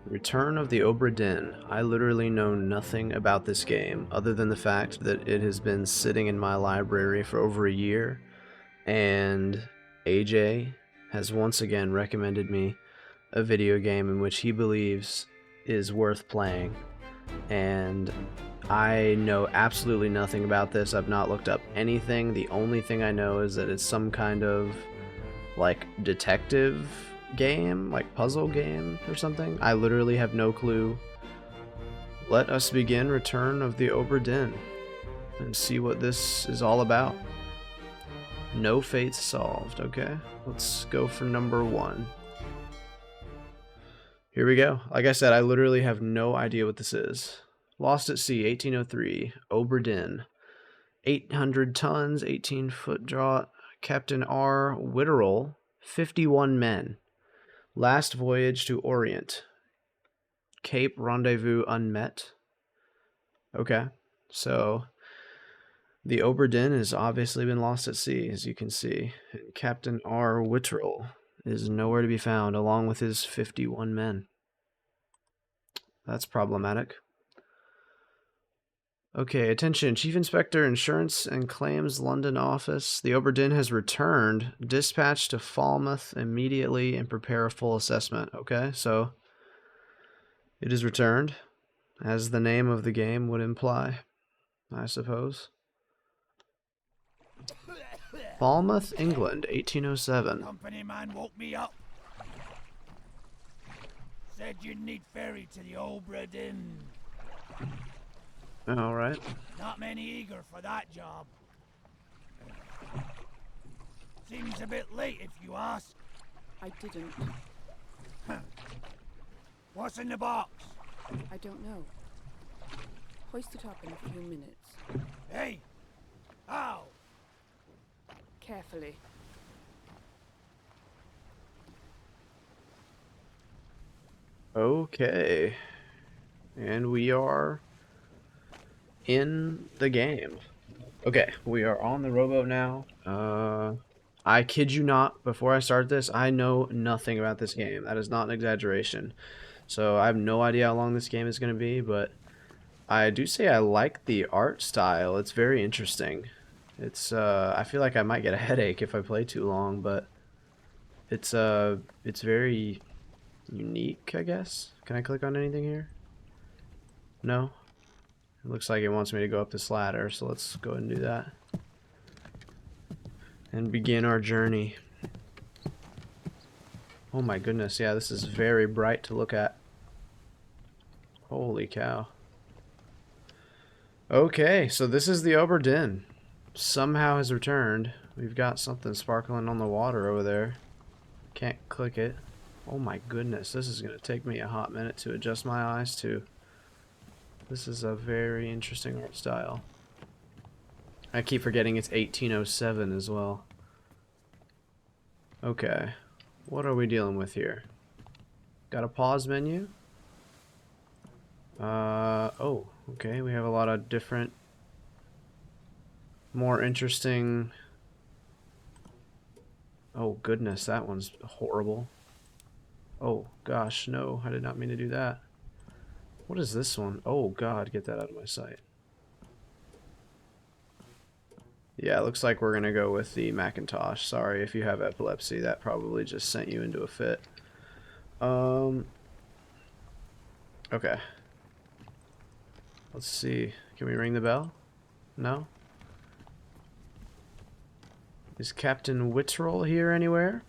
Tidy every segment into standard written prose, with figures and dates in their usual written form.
Return of the Obra Dinn. I literally know nothing about this game other than the fact that it has been sitting in my library for over a year, and AJ has once again recommended me a video game in which he believes is worth playing. And I know absolutely nothing about this. I've not looked up anything. The only thing I know is that it's some kind of like detective game, like puzzle game or something. I literally have no clue. Let us begin Return of the Obra Dinn and see what this is all about. No fates solved. Okay, let's go for number 1. Here we go. Like I said, I literally have no idea what this is. Lost at Sea, 1803, Obra Dinn. 800 tons, 18-foot draught. Captain R. Witterell, 51 men. Last voyage to Orient. Cape Rendezvous unmet. Okay, so the Obra Dinn has obviously been lost at sea, as you can see. And Captain R. Witterell is nowhere to be found, along with his 51 men. That's problematic. Okay, attention. Chief Inspector, Insurance and Claims, London office. The Obra Dinn has returned. Dispatch to Falmouth immediately and prepare a full assessment. Okay, so it is returned, as the name of the game would imply, I suppose. Falmouth, England, 1807. Company man woke me up. Said you'd need ferry to the Obra Dinn. All right. Not many eager for that job. Seems a bit late if you ask. I didn't. What's in the box? I don't know. Hoist it up in a few minutes. Hey! How? Carefully. Okay. And we are in the game. Okay, we are on the rowboat now. I kid you not, before I start this, I know nothing about this game. That is not an exaggeration. So I have no idea how long this game is going to be, but I do say I like the art style. It's very interesting. It's I feel like I might get a headache if I play too long, but it's very unique, I guess. Can I click on anything here? No? It looks like it wants me to go up this ladder, so let's go ahead and do that. And begin our journey. Oh my goodness, yeah, this is very bright to look at. Holy cow. Okay, so this is the Obra Dinn. Somehow has returned. We've got something sparkling on the water over there. Can't click it. Oh my goodness, this is going to take me a hot minute to adjust my eyes to. This is a very interesting art style. I keep forgetting it's 1807 as well. Okay, what are we dealing with here? Got a pause menu? Oh, okay, we have a lot of different, more interesting... Oh goodness, that one's horrible. Oh gosh, no, I did not mean to do that. What is this one? Oh god, get that out of my sight. Yeah, it looks like we're gonna go with the Macintosh. Sorry if you have epilepsy, that probably just sent you into a fit. Okay. Let's see. Can we ring the bell? No? Is Captain Witterell here anywhere?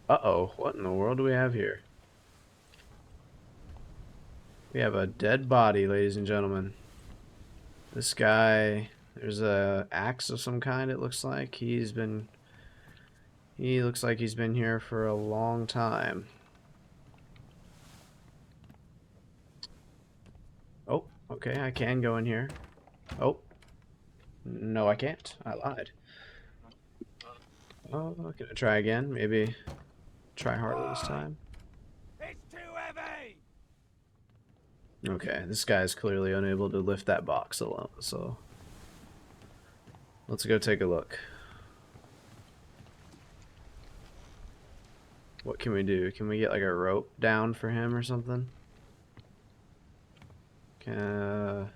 Uh-oh, what in the world do we have here? We have a dead body, ladies and gentlemen. This guy, there's a axe of some kind, it looks like. He looks like he's been here for a long time. Oh, okay, I can go in here. Oh. No, I can't. I lied. Oh, can I try again? Maybe try harder this time. It's too heavy! Okay, this guy is clearly unable to lift that box alone, so let's go take a look. What can we do? Can we get like a rope down for him or something? Can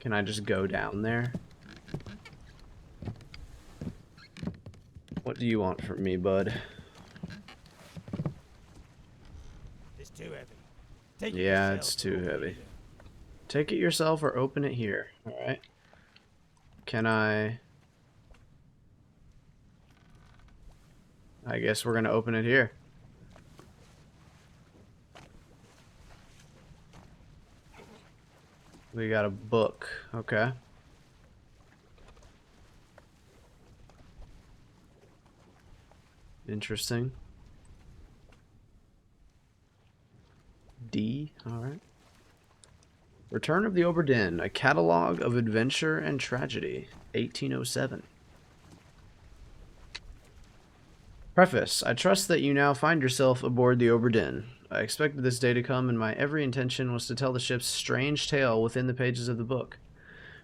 I just go down there? What do you want from me, bud? It's too heavy. Take it Yeah, yourself it's or too open it heavy. here. Take it yourself or open it here. Alright. Can I guess we're gonna open it here. We got a book. Okay. Interesting. D. Alright. Return of the Obra Dinn, a catalog of adventure and tragedy, 1807. Preface. I trust that you now find yourself aboard the Obra Dinn. I expected this day to come, and my every intention was to tell the ship's strange tale within the pages of the book.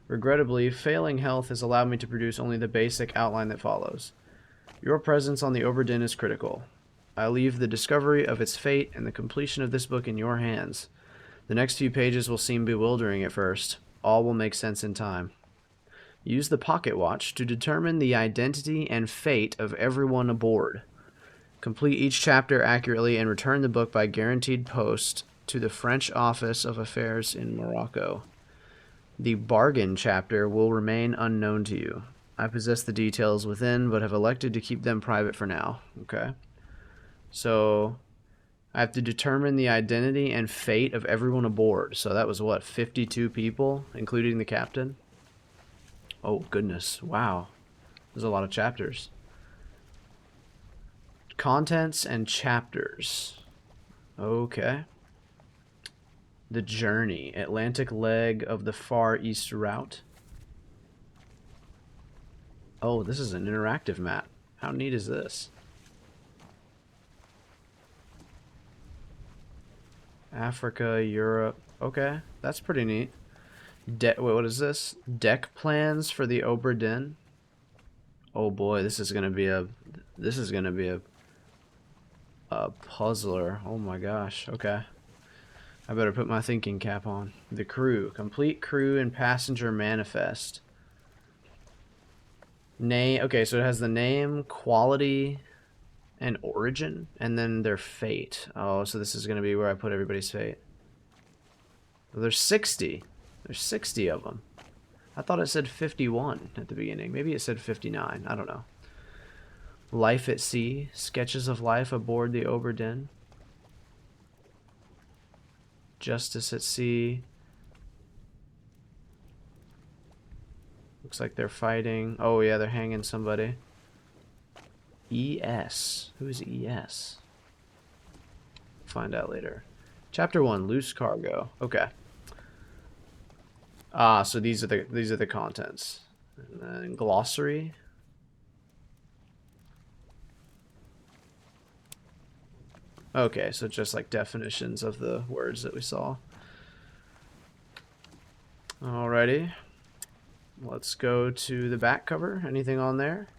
Regrettably, failing health has allowed me to produce only the basic outline that follows. Your presence on the Obra Dinn is critical. I leave the discovery of its fate and the completion of this book in your hands. The next few pages will seem bewildering at first. All will make sense in time. Use the pocket watch to determine the identity and fate of everyone aboard. Complete each chapter accurately and return the book by guaranteed post to the French Office of Affairs in Morocco. The bargain chapter will remain unknown to you. I possess the details within, but have elected to keep them private for now. Okay. So I have to determine the identity and fate of everyone aboard. So that was what, 52 people, including the captain? Oh, goodness. Wow. There's a lot of chapters. Contents and chapters. Okay. The Journey. Atlantic leg of the Far East route. Oh, this is an interactive map. How neat is this? Africa, Europe. Okay, that's pretty neat. Wait, what is this? Deck plans for the Obra Dinn. Oh boy, this is gonna be a puzzler. Oh my gosh. Okay, I better put my thinking cap on. The crew, complete crew and passenger manifest. Name. Okay, so it has the name, quality, and origin, and then their fate. Oh, so this is gonna be where I put everybody's fate. Well, there's 60. There's 60 of them. I thought it said 51 at the beginning. Maybe it said 59. I don't know. Life at sea. Sketches of life aboard the Obra Dinn. Justice at sea. Looks like they're fighting. Oh yeah, they're hanging somebody. ES. Who's ES? Find out later. Chapter 1, loose cargo. Okay. Ah, so these are the contents. And then glossary. Okay, so just like definitions of the words that we saw. Alrighty. Let's go to the back cover. Anything on there?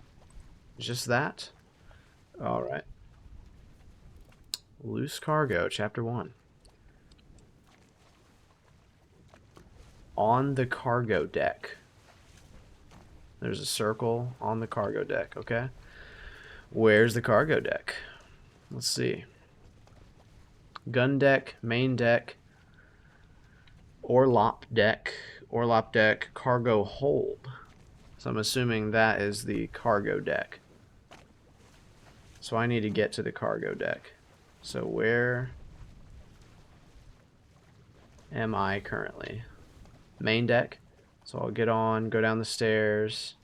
Just that? Alright. Loose cargo, chapter 1. On the cargo deck. There's a circle on the cargo deck, okay? Where's the cargo deck? Let's see. Gun deck, main deck, orlop deck, cargo hold. So I'm assuming that is the cargo deck. So I need to get to the cargo deck. So where am I currently? Main deck. So I'll get on, go down the stairs,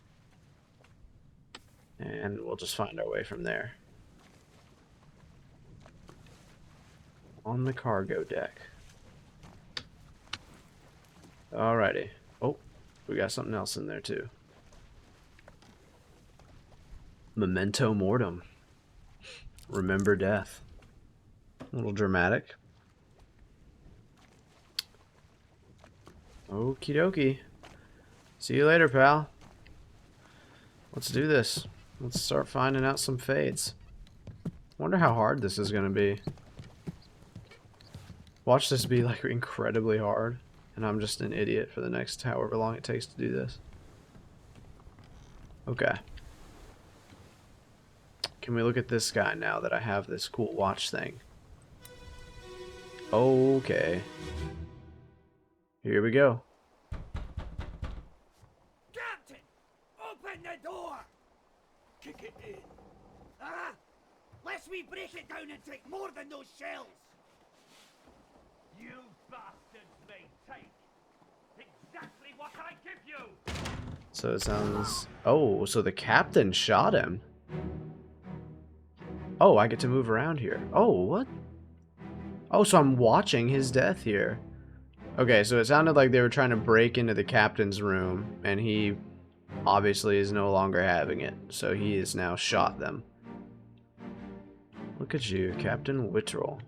and we'll just find our way from there. On the cargo deck. Alrighty. Oh, we got something else in there too. Memento mortem. Remember death. A little dramatic. Okie dokie. See you later, pal. Let's do this. Let's start finding out some fades. Wonder how hard this is gonna be. Watch this be like incredibly hard, and I'm just an idiot for the next however long it takes to do this. Okay. Can we look at this guy now that I have this cool watch thing? Okay. Here we go. Captain! Open the door! Kick it in. Ah! Lest we break it down and take more than those shells! You bastards may take exactly what I give you! So it sounds... Oh, so the captain shot him. Oh, I get to move around here. Oh, what? Oh, so I'm watching his death here. Okay, so it sounded like they were trying to break into the captain's room, and he obviously is no longer having it. So he has now shot them. Look at you, Captain Whittrell.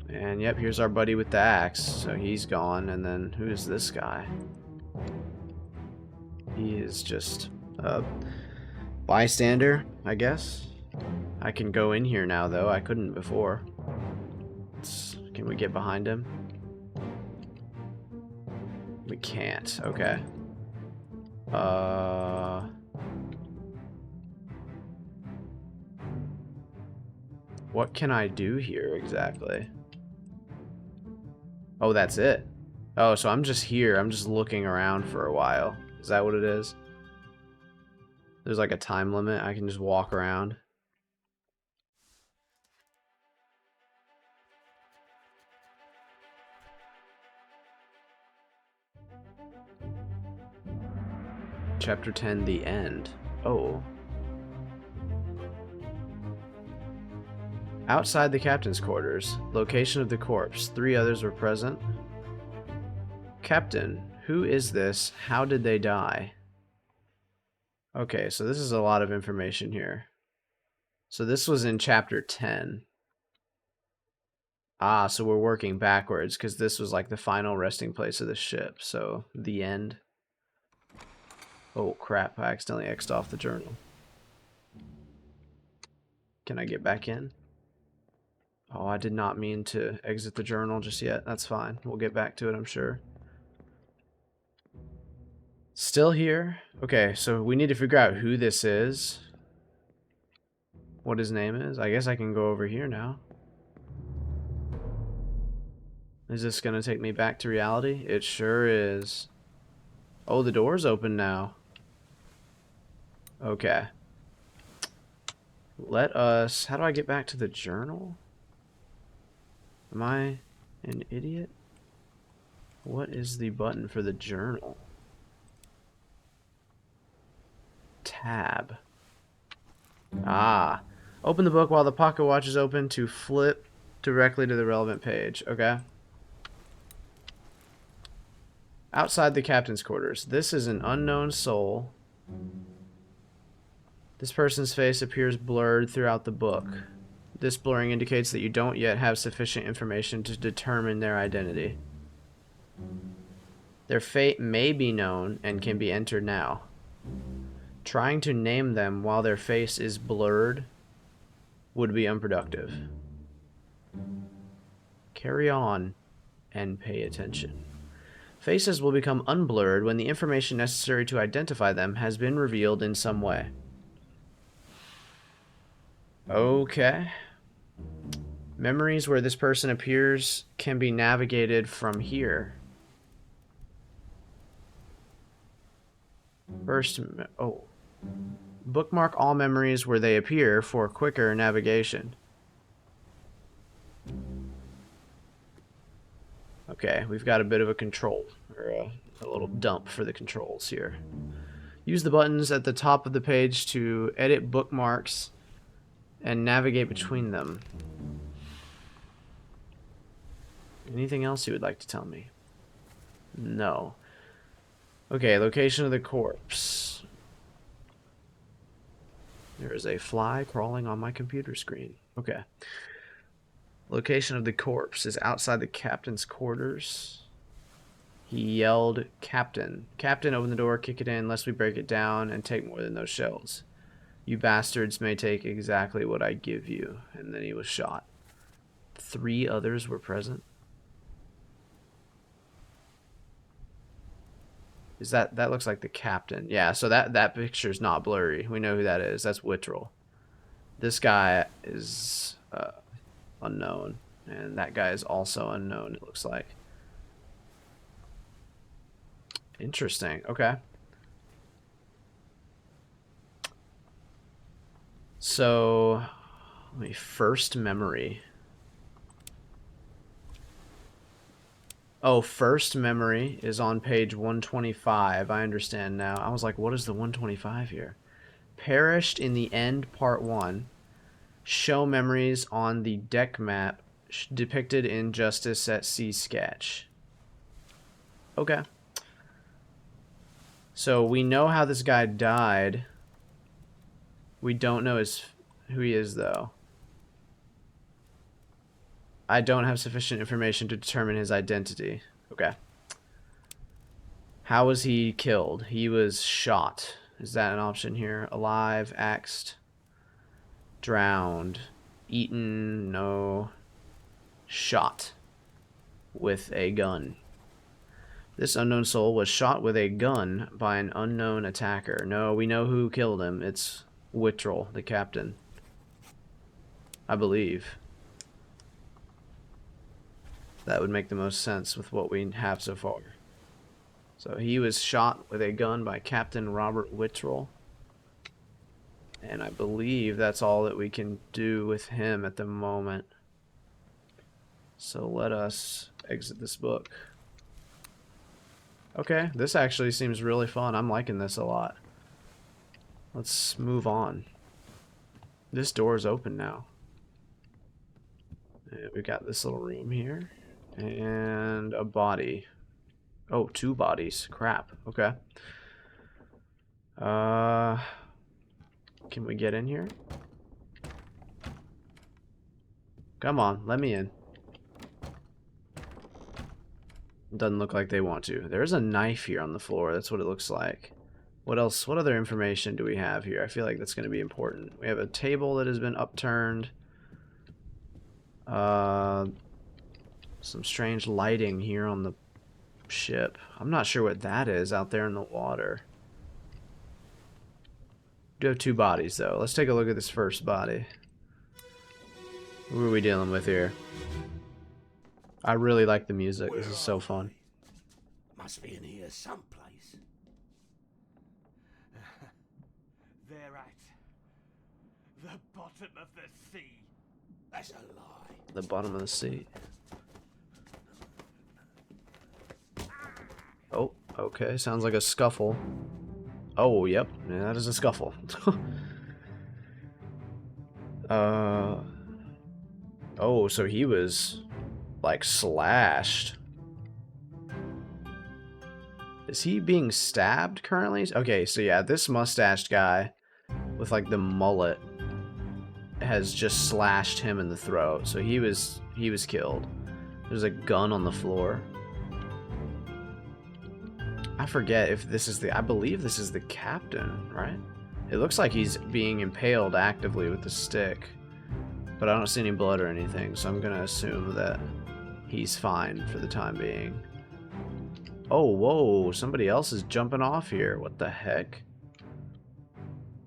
And yep, here's our buddy with the axe. So he's gone, and then who is this guy? He is just a bystander, I guess. I can go in here now, though. I couldn't before. Can we get behind him? We can't. Okay. What can I do here exactly? Oh, that's it. Oh, so I'm just here. I'm just looking around for a while. Is that what it is? There's like a time limit. I can just walk around. Chapter 10, The End. Oh. Outside the captain's quarters, location of the corpse. 3 others were present. Captain, who is this? How did they die? Okay, so this is a lot of information here. So this was in chapter 10. Ah, so we're working backwards because this was like the final resting place of the ship. So the end. Oh crap, I accidentally X'd off the journal. Can I get back in? Oh, I did not mean to exit the journal just yet. That's fine. We'll get back to it, I'm sure. Still here? Okay, so we need to figure out who this is. What his name is. I guess I can go over here now. Is this going to take me back to reality? It sure is. Oh, the door's open now. Okay. Let us... How do I get back to the journal? Am I an idiot? What is the button for the journal? Tab. Ah. Open the book while the pocket watch is open to flip directly to the relevant page. Okay. Outside the captain's quarters. This is an unknown soul. This person's face appears blurred throughout the book. This blurring indicates that you don't yet have sufficient information to determine their identity. Their fate may be known and can be entered now. Trying to name them while their face is blurred would be unproductive. Carry on and pay attention. Faces will become unblurred when the information necessary to identify them has been revealed in some way. Okay. Memories where this person appears can be navigated from here. First, oh. Bookmark all memories where they appear for quicker navigation. Okay, we've got a bit of a control, or a little dump for the controls here. Use the buttons at the top of the page to edit bookmarks and navigate between them. Anything else you would like to tell me? No. Okay, location of the corpse. There is a fly crawling on my computer screen. Okay. Location of the corpse is outside the captain's quarters. He yelled, "Captain. Captain, open the door, kick it in, lest we break it down and take more than those shells." You bastards may take exactly what I give you. And then he was shot. 3 others were present. Is that looks like the captain? Yeah, so that picture's not blurry. We know who that is. That's Whittrell. This guy is unknown, and that guy is also unknown. It looks like. Interesting. Okay. So, let me first memory. Oh, first memory is on page 125. I understand now. I was like, what is the 125 here? Perished in the end, part 1. Show memories on the deck map depicted in Justice at Sea sketch. Okay. So we know how this guy died. We don't know who he is, though. I don't have sufficient information to determine his identity. Okay. How was he killed? He was shot. Is that an option here? Alive, axed, drowned, eaten, no. Shot with a gun. This unknown soul was shot with a gun by an unknown attacker. No, we know who killed him. It's Whittrell, the captain. I believe. That would make the most sense with what we have so far. So he was shot with a gun by Captain Robert Whittrell. And I believe that's all that we can do with him at the moment. So let us exit this book. Okay, this actually seems really fun. I'm liking this a lot. Let's move on. This door is open now. And we've got this little room here. And a body. Oh, 2 bodies. Crap. Okay. Can we get in here? Come on, let me in. Doesn't look like they want to. There's a knife here on the floor. That's what it looks like. What else? What other information do we have here? I feel like that's going to be important. We have a table that has been upturned. Some strange lighting here on the ship. I'm not sure what that is out there in the water. We do have 2 bodies, though. Let's take a look at this first body. Who are we dealing with here? I really like the music. This is so fun. Must be in here someplace. They're at the bottom of the sea. That's a lie. The bottom of the sea. Oh, okay. Sounds like a scuffle. Oh, yep. Yeah, that is a scuffle. Oh, so he was like slashed. Is he being stabbed currently? Okay, so yeah, this mustached guy with like the mullet has just slashed him in the throat. So he was killed. There's a gun on the floor. I forget if this is I believe this is the captain, right? It looks like he's being impaled actively with the stick. But I don't see any blood or anything, so I'm gonna assume that he's fine for the time being. Oh, whoa, somebody else is jumping off here. What the heck?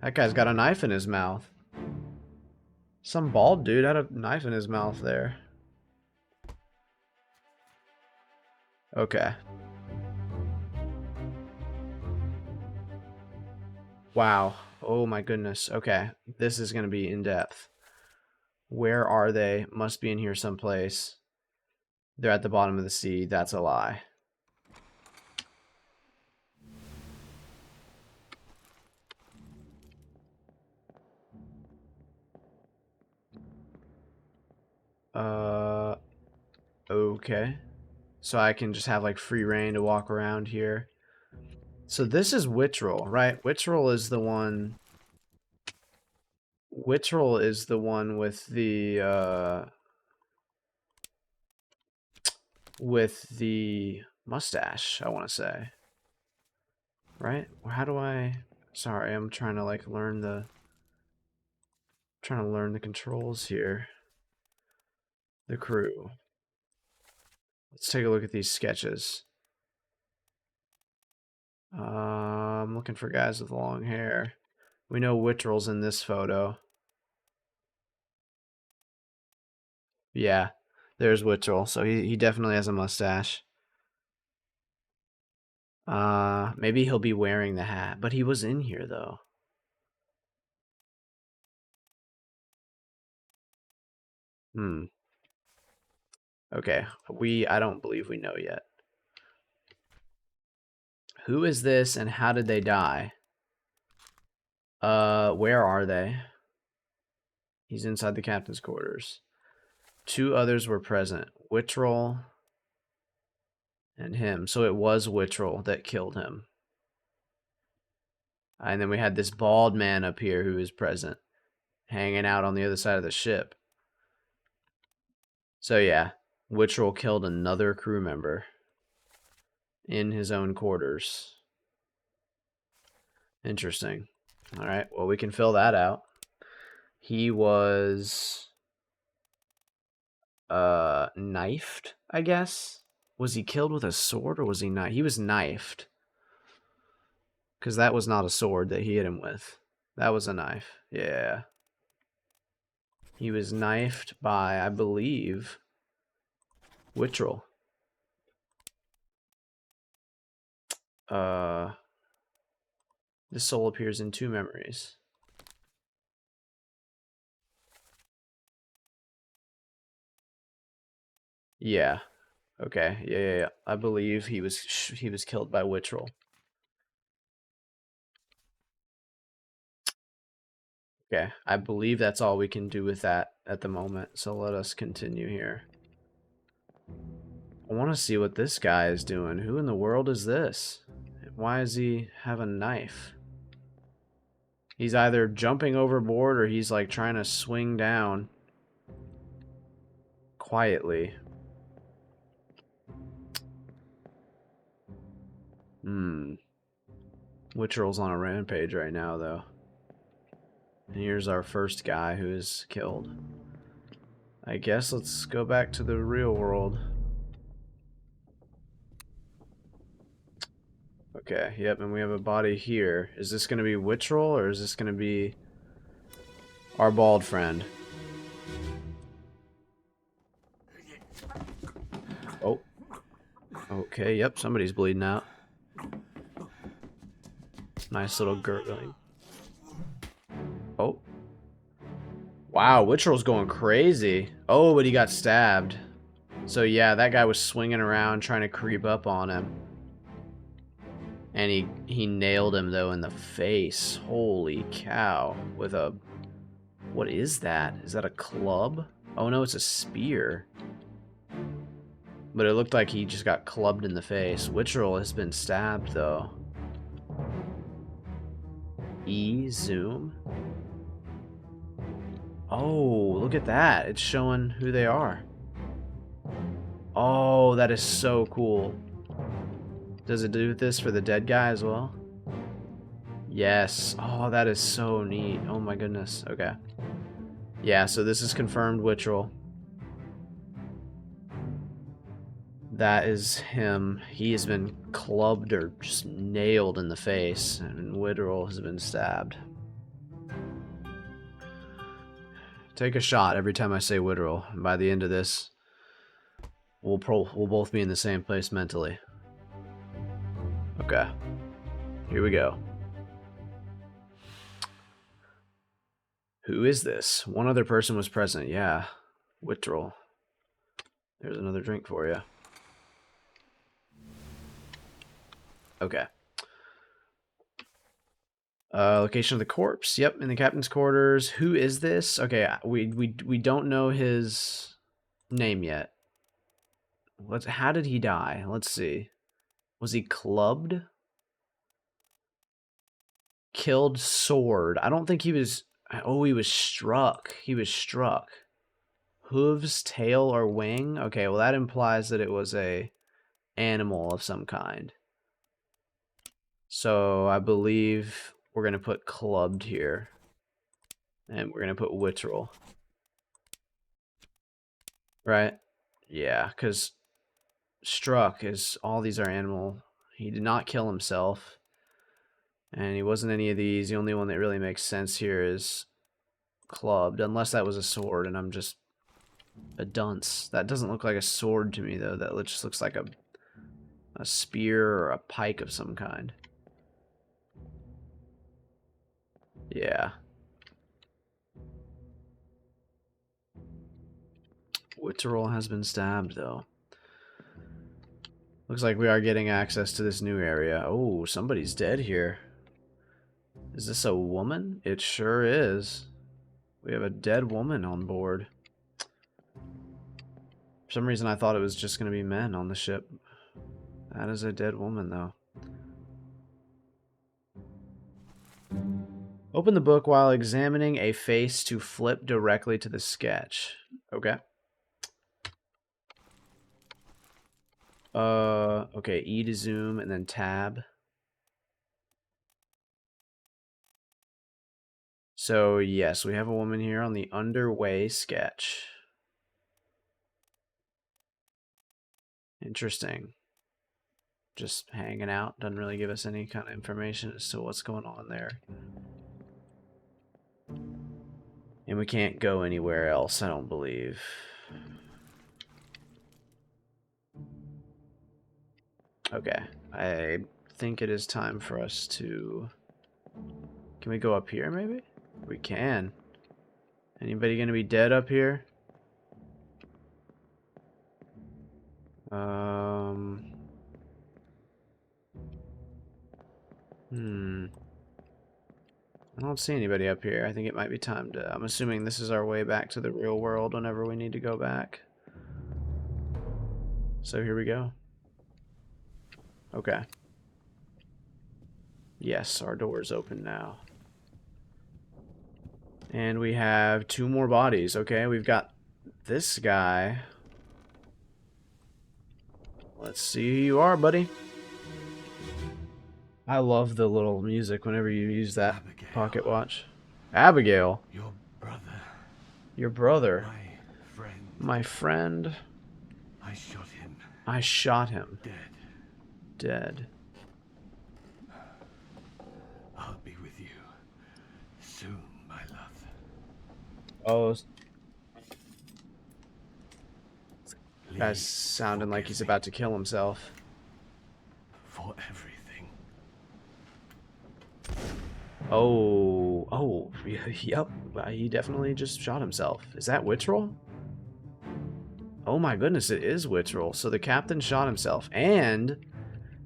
That guy's got a knife in his mouth. Some bald dude had a knife in his mouth there. Okay. Wow. Oh my goodness. Okay. This is gonna be in depth. Where are they? Must be in here someplace. They're at the bottom of the sea. That's a lie. Okay. So I can just have like free reign to walk around here. So this is Whittrell, right? Whittrell is the one. Whittrell is the one with the mustache, I want to say. Right? How do I... Sorry, I'm trying to like learn the Trying to learn the controls here. The crew. Let's take a look at these sketches. I'm looking for guys with long hair. We know Wittrell's in this photo. Yeah, there's Wittrell. So he definitely has a mustache. Maybe he'll be wearing the hat, but he was in here though. Okay, I don't believe we know yet. Who is this and how did they die? Where are they? He's inside the captain's quarters. 2 others were present. Wittrell and him. So it was Wittrell that killed him. And then we had this bald man up here who is present, hanging out on the other side of the ship. So yeah, Wittrell killed another crew member in his own quarters. Interesting. All right, well, we can fill that out. He was knifed, I guess. Was he killed with a sword or was he knifed? He was knifed. Because that was not a sword that he hit him with. That was a knife. Yeah. He was knifed by, I believe, Wittrell. This soul appears in 2 memories. Yeah. Okay. Yeah. I believe he was killed by Wittrell. Okay. I believe that's all we can do with that at the moment. So let us continue here. I want to see what this guy is doing. Who in the world is this? Why does he have a knife? He's either jumping overboard or he's like trying to swing down quietly. Wittrell's on a rampage right now, though. And here's our first guy who is killed. I guess let's go back to the real world. Okay, yep, and we have a body here. Is this going to be Wittrell or is this going to be our bald friend? Oh. Okay, yep, somebody's bleeding out. Nice little gurgling. Oh. Wow, Wittrell's going crazy. Oh, but he got stabbed. So yeah, that guy was swinging around trying to creep up on him. And he nailed him, though, in the face. Holy cow. With a... What is that? Is that a club? Oh, no, it's a spear. But it looked like he just got clubbed in the face. Wittrell has been stabbed, though. Zoom. Oh, look at that. It's showing who they are. Oh, that is so cool. Does it do this for the dead guy as well? Yes. Oh, that is so neat. Oh my goodness. Okay. Yeah, so this is confirmed Wittrell. That is him. He has been clubbed or just nailed in the face, and Wittrell has been stabbed. Take a shot every time I say Wittrell, and by the end of this, we'll both be in the same place mentally. Okay. Here we go. Who is this? One other person was present. Yeah. Wittrell. There's another drink for you. Okay. Location of the corpse. Yep, in the captain's quarters. Who is this? Okay, we don't know his name yet. How did he die? Let's see. Was he clubbed? Killed sword. I don't think he was... Oh, he was struck. He was struck. Hooves, tail, or wing? Okay, well that implies that it was a animal of some kind. So I believe we're going to put clubbed here. And we're going to put Wittrel. Right? Yeah, because Struck is, all these are animal. He did not kill himself. And he wasn't any of these. The only one that really makes sense here is clubbed, unless that was a sword, and I'm just a dunce. That doesn't look like a sword to me, though. That just looks like a spear or a pike of some kind. Yeah. Witterel has been stabbed, though. Looks like we are getting access to this new area. Oh, somebody's dead here. Is this a woman? It sure is. We have a dead woman on board. For some reason, I thought it was just going to be men on the ship. That is a dead woman, though. Open the book while examining a face to flip directly to the sketch. Okay. Okay, E to zoom and then tab. So, yes, we have a woman here on the underway sketch. Interesting. Just hanging out. Doesn't really give us any kind of information as to what's going on there. And we can't go anywhere else, I don't believe. Okay. I think it is time for us to... Can we go up here, maybe? We can. Anybody gonna be dead up here? I don't see anybody up here. I think it might be time to... I'm assuming this is our way back to the real world whenever we need to go back. So here we go. Okay. Yes, our door is open now. And we have 2 more bodies. Okay, we've got this guy. Let's see who you are, buddy. I love the little music whenever you use that Abigail. pocket watch. Abigail. Your brother. Your brother. My friend. My friend. I shot him. I shot him. Dead. Dead. I'll be with you soon, my love. Oh, Please guy's sounding like he's about to kill himself. for everything. Oh, yep. He definitely just shot himself. Is that Wittrel? Oh my goodness, it is Wittrel. So the captain shot himself. And,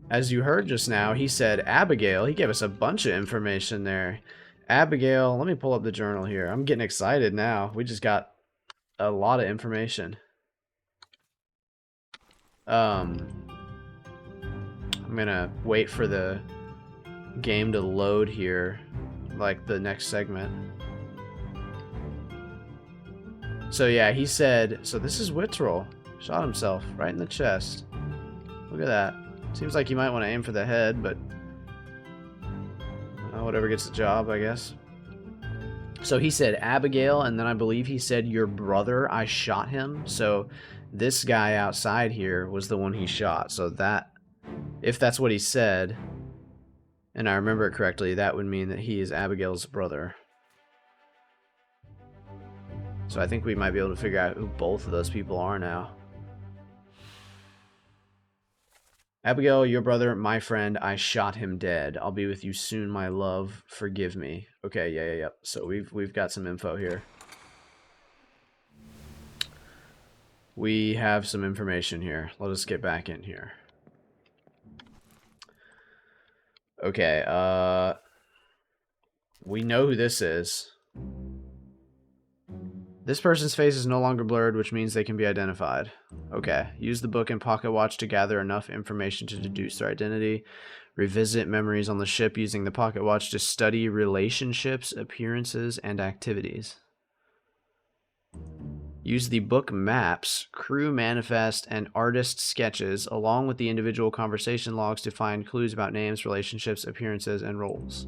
as you heard just now, he said Abigail. He gave us a bunch of information there. Abigail, let me pull up the journal here. I'm getting excited now. We just got a lot of information. I'm gonna wait for the game to load here, like the next segment. So yeah, he said, so this is Wittrel. Shot himself right in the chest. Look at that. Seems like you might want to aim for the head, but whatever gets the job, I guess. So he said Abigail, and then I believe he said your brother, I shot him. So this guy outside here was the one he shot. So that, if that's what he said, and I remember it correctly, that would mean that he is Abigail's brother. So I think we might be able to figure out who both of those people are now. Abigail, your brother, my friend, I shot him dead. I'll be with you soon, my love. Forgive me. Okay, yeah. So we've got some info here. We have some information here. Let us get back in here. Okay, we know who this is. This person's face is no longer blurred, which means they can be identified. Okay. Use the book and pocket watch to gather enough information to deduce their identity. Revisit memories on the ship using the pocket watch to study relationships, appearances, and activities. Use the book maps, crew manifest, and artist sketches, along with the individual conversation logs to find clues about names, relationships, appearances, and roles.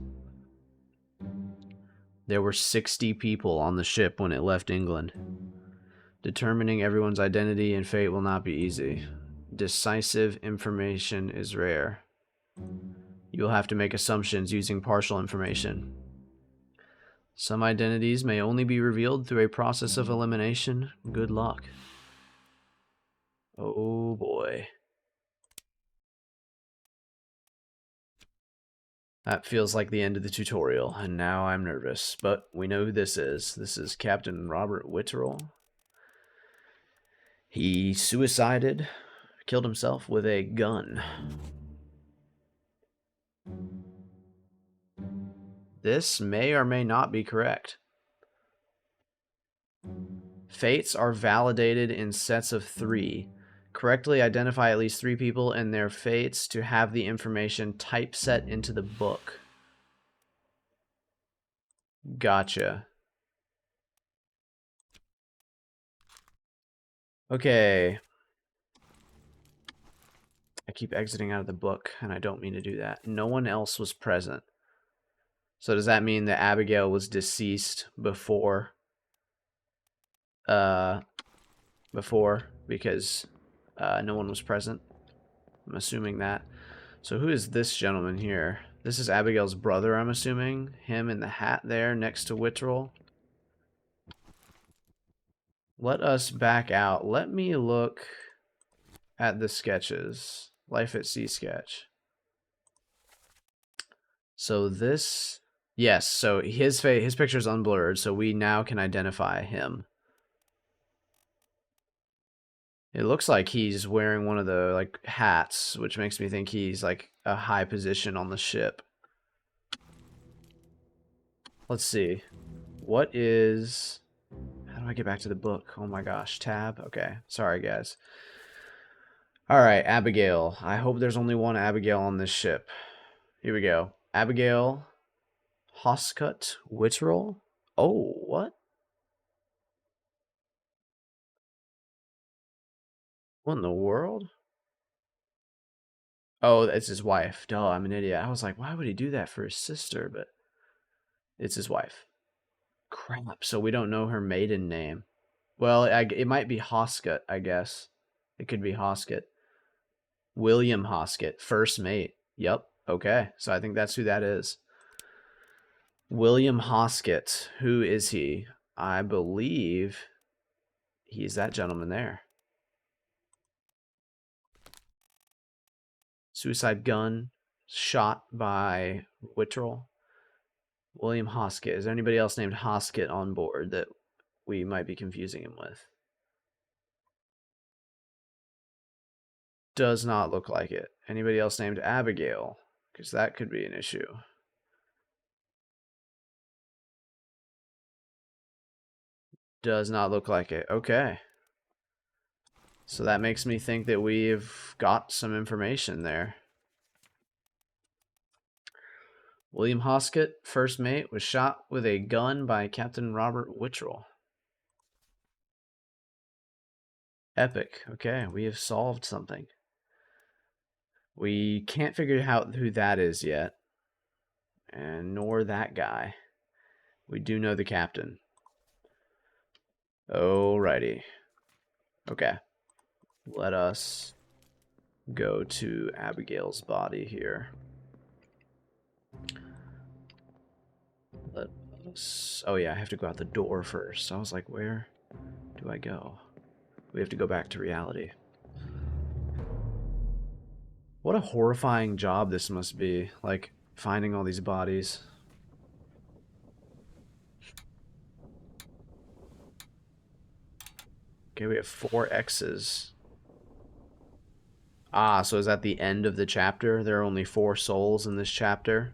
There were 60 people on the ship when it left England. Determining everyone's identity and fate will not be easy. Decisive information is rare. You'll have to make assumptions using partial information. Some identities may only be revealed through a process of elimination. Good luck. Oh boy. That feels like the end of the tutorial, and now I'm nervous. But we know who this is. This is Captain Robert Witterell. He suicided, killed himself with a gun. This may or may not be correct. Fates are validated in sets of 3. Correctly identify at least 3 people and their fates to have the information typeset into the book. Gotcha. Okay. I keep exiting out of the book, and I don't mean to do that. No one else was present. So does that mean that Abigail was deceased before? Because no one was present? I'm assuming that. So who is this gentleman here? This is Abigail's brother, I'm assuming. Him in the hat there next to Witterell. Let us back out. Let me look at the sketches. Life at Sea sketch. So this... Yes, so his picture is unblurred, so we now can identify him. It looks like he's wearing one of the like hats, which makes me think he's like a high position on the ship. Let's see. What is... How do I get back to the book? Oh my gosh, tab? Okay, sorry guys. Alright, Abigail. I hope there's only one Abigail on this ship. Here we go. Abigail Hoscut Witterell? Oh, what? What in the world? Oh, it's his wife. Duh, I'm an idiot. I was like, why would he do that for his sister? But it's his wife. Crap, so we don't know her maiden name. Well, it might be Hoscut, I guess. It could be Hoscut. William Hoscut, first mate. Yep, okay. So I think that's who that is. William Hoscut. Who is he? I believe he's that gentleman there. Suicide gun, shot by Witterell. William Hoscut. Is there anybody else named Hoscut on board that we might be confusing him with? Does not look like it. Anybody else named Abigail? Because that could be an issue. Does not look like it. Okay. So that makes me think that we've got some information there. William Hoscut, first mate, was shot with a gun by Captain Robert Witterell. Epic. Okay, we have solved something. We can't figure out who that is yet. And nor that guy. We do know the captain. Alrighty. Okay. Let us go to Abigail's body here. Let us... Oh yeah, I have to go out the door first. I was like, where do I go? We have to go back to reality. What a horrifying job this must be, like, finding all these bodies. Okay, we have 4 X's. Ah, so is that the end of the chapter? There are only 4 souls in this chapter?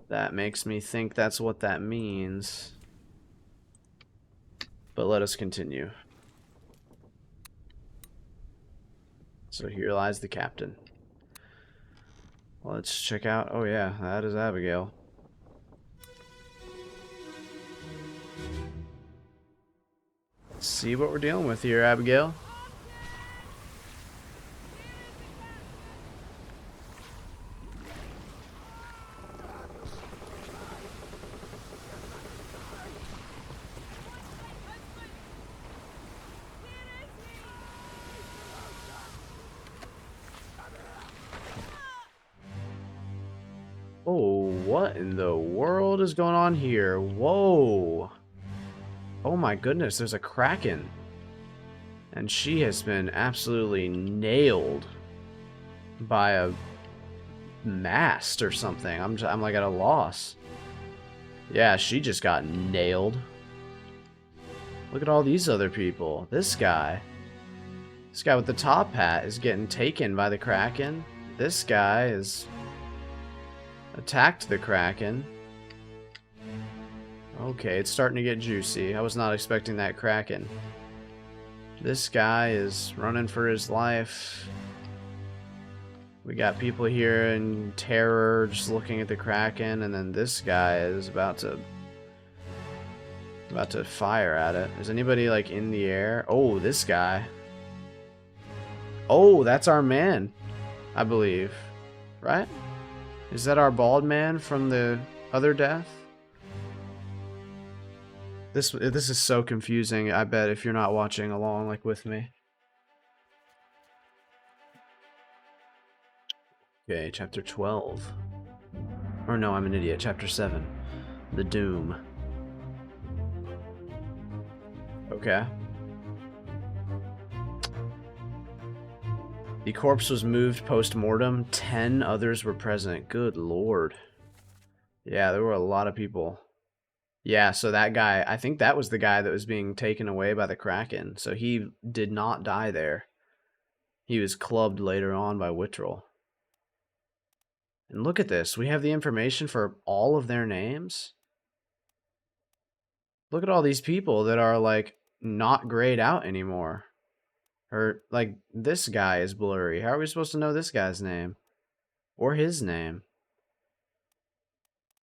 That makes me think that's what that means. But let us continue. So here lies the captain. Let's check out... Oh yeah, that is Abigail. Let's see what we're dealing with here, Abigail. What in the world is going on here? Whoa. Oh my goodness, there's a Kraken. And she has been absolutely nailed by a mast or something. I'm like at a loss. Yeah, she just got nailed. Look at all these other people. This guy with the top hat is getting taken by the Kraken. This guy is attacked the Kraken. Okay, it's starting to get juicy. I was not expecting that Kraken. This guy is running for his life. We got people here in terror just looking at the Kraken, and then this guy is about to fire at it. Is anybody like in the air? Oh, this guy. Oh, that's our man, I believe. Right? Is that our bald man from the other death? This is so confusing, I bet, if you're not watching along like with me. Okay, chapter 12. Or no, I'm an idiot. Chapter 7. The Doom. Okay. The corpse was moved post-mortem. 10 others were present. Good lord. Yeah, there were a lot of people. Yeah, so that guy, I think that was the guy that was being taken away by the Kraken. So he did not die there. He was clubbed later on by Whittrell. And look at this. We have the information for all of their names. Look at all these people that are, like, not grayed out anymore. Or, like, this guy is blurry. How are we supposed to know this guy's name? Or his name?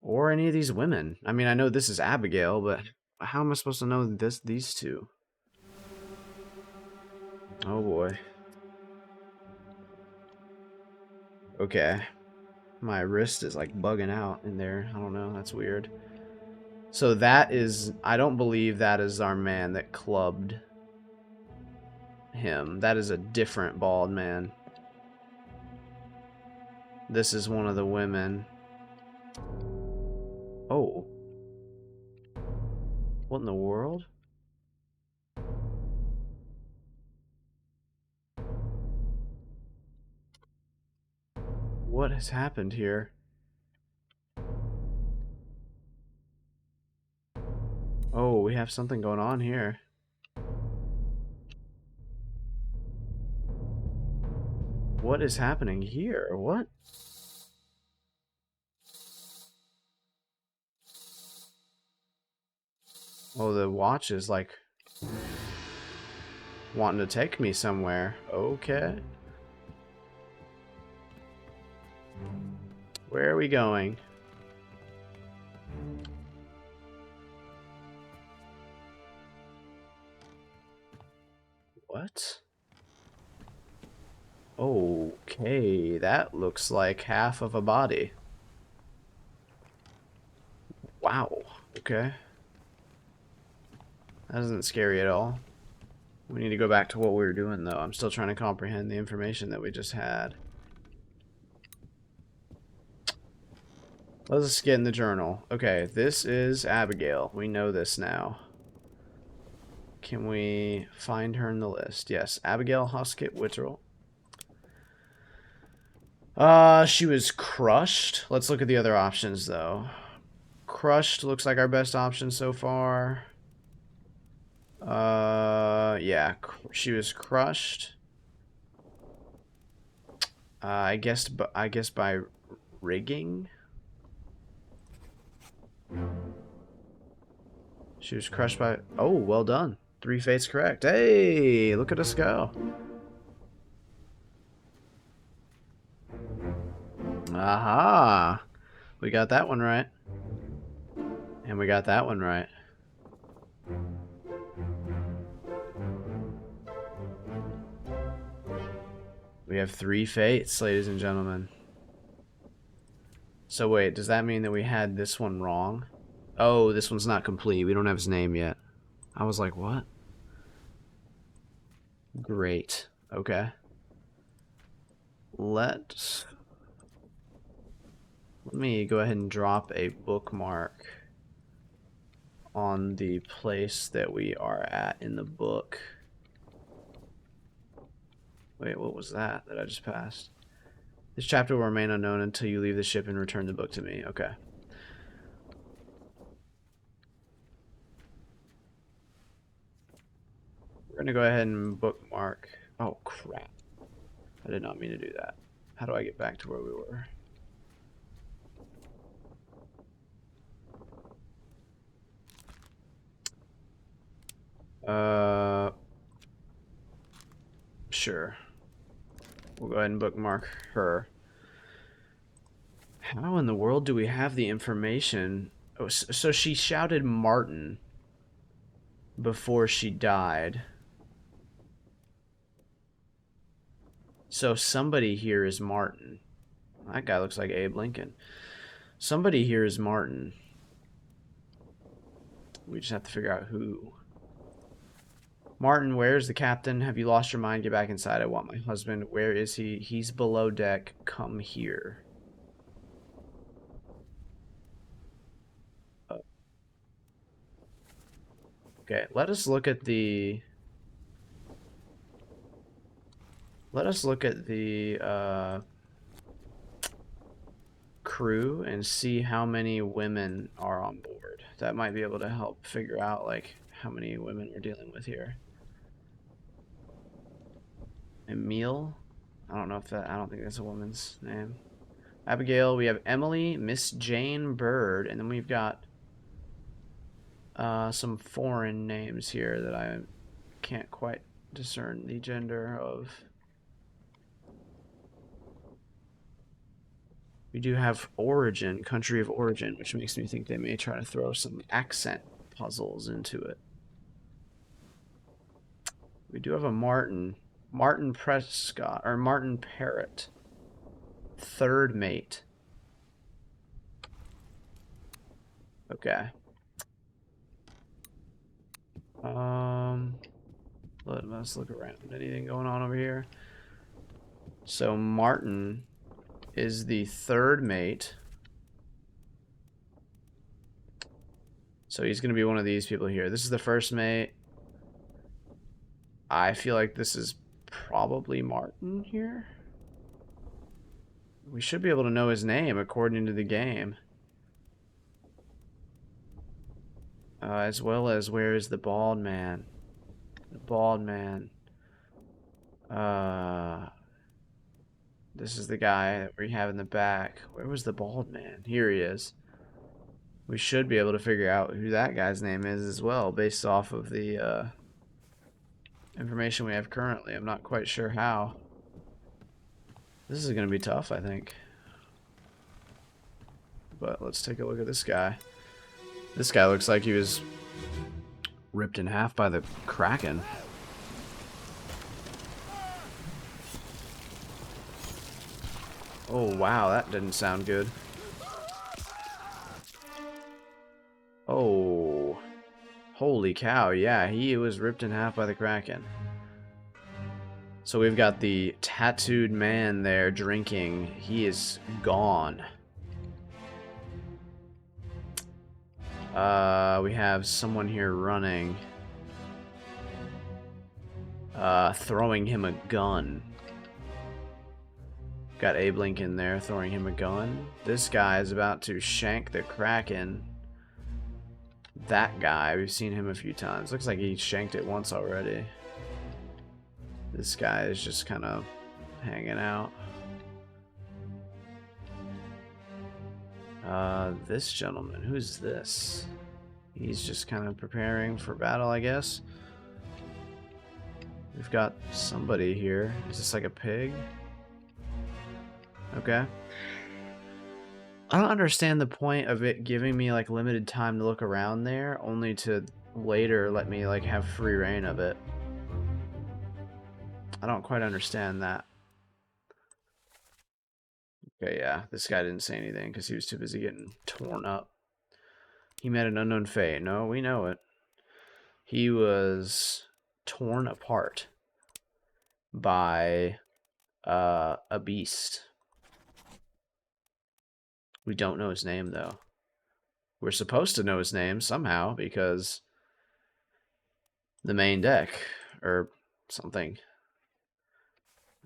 Or any of these women? I mean, I know this is Abigail, but how am I supposed to know these two? Oh boy. Okay. My wrist is like bugging out in there. I don't know. That's weird. So that is... I don't believe that is our man that clubbed him. That is a different bald man. This is one of the women. Oh. What in the world? What has happened here? Oh, we have something going on here. What is happening here? What? Oh, the watch is like wanting to take me somewhere. Okay. Where are we going? What? Okay, that looks like half of a body. Wow. Okay. That isn't scary at all. We need to go back to what we were doing, though. I'm still trying to comprehend the information that we just had. Let's get in the journal. Okay, this is Abigail. We know this now. Can we find her in the list? Yes, Abigail Hoskett Whittrell. She was crushed. Let's look at the other options, though. Crushed looks like our best option so far. Yeah, she was crushed. I guess by rigging. She was crushed by... Oh, well done. 3 fates correct. Hey, look at us go. Aha. We got that one right. And we got that one right. We have 3 fates, ladies and gentlemen. So wait, does that mean that we had this one wrong? Oh, this one's not complete. We don't have his name yet. I was like, what? Great. Okay. Let's... Let me go ahead and drop a bookmark on the place that we are at in the book. Wait, what was that I just passed? This chapter will remain unknown until you leave the ship and return the book to me. Okay. We're gonna go ahead and bookmark. Oh, crap. I did not mean to do that. How do I get back to where we were? Sure. We'll go ahead and bookmark her. How in the world do we have the information? Oh, so she shouted Martin before she died. So somebody here is Martin. That guy looks like Abe Lincoln. Somebody here is Martin. We just have to figure out who. Martin, where's the captain? Have you lost your mind? Get back inside. I want my husband. Where is he? He's below deck. Come here. Okay, let us look at the crew and see how many women are on board. That might be able to help figure out like how many women we're dealing with here. Emile? I don't know if that, I don't think that's a woman's name. Abigail, we have Emily, Miss Jane Bird, and then we've got some foreign names here that I can't quite discern the gender of. We do have origin, country of origin, which makes me think they may try to throw some accent puzzles into it. We do have a Martin Prescott, or Martin Parrott, third mate. Okay. Let's look around. Anything going on over here? So Martin is the third mate. So he's going to be one of these people here. This is the first mate. I feel like this is probably Martin here. We should be able to know his name according to the game. As well as where is the bald man? The bald man. This is the guy that we have in the back. Where was the bald man? Here he is. We should be able to figure out who that guy's name is as well, based off of the information we have currently. I'm not quite sure how. This is going to be tough, I think. But let's take a look at this guy. This guy looks like he was ripped in half by the Kraken. Oh, wow, that didn't sound good. Oh, holy cow, yeah, he was ripped in half by the Kraken. So we've got the tattooed man there drinking. He is gone. We have someone here running. Throwing him a gun. Got Abe Lincoln there throwing him a gun. This guy is about to shank the Kraken. That guy, we've seen him a few times. Looks like he shanked it once already. This guy is just kind of hanging out. This gentleman, who's this? He's just kind of preparing for battle, I guess. We've got somebody here. Is this like a pig? Okay. I don't understand the point of it giving me like limited time to look around there, only to later let me like have free reign of it. I don't quite understand that. Okay, yeah, this guy didn't say anything because he was too busy getting torn up. He met an unknown fate. No, we know it. He was torn apart by a beast. We don't know his name, though. We're supposed to know his name somehow, because the main deck, or something.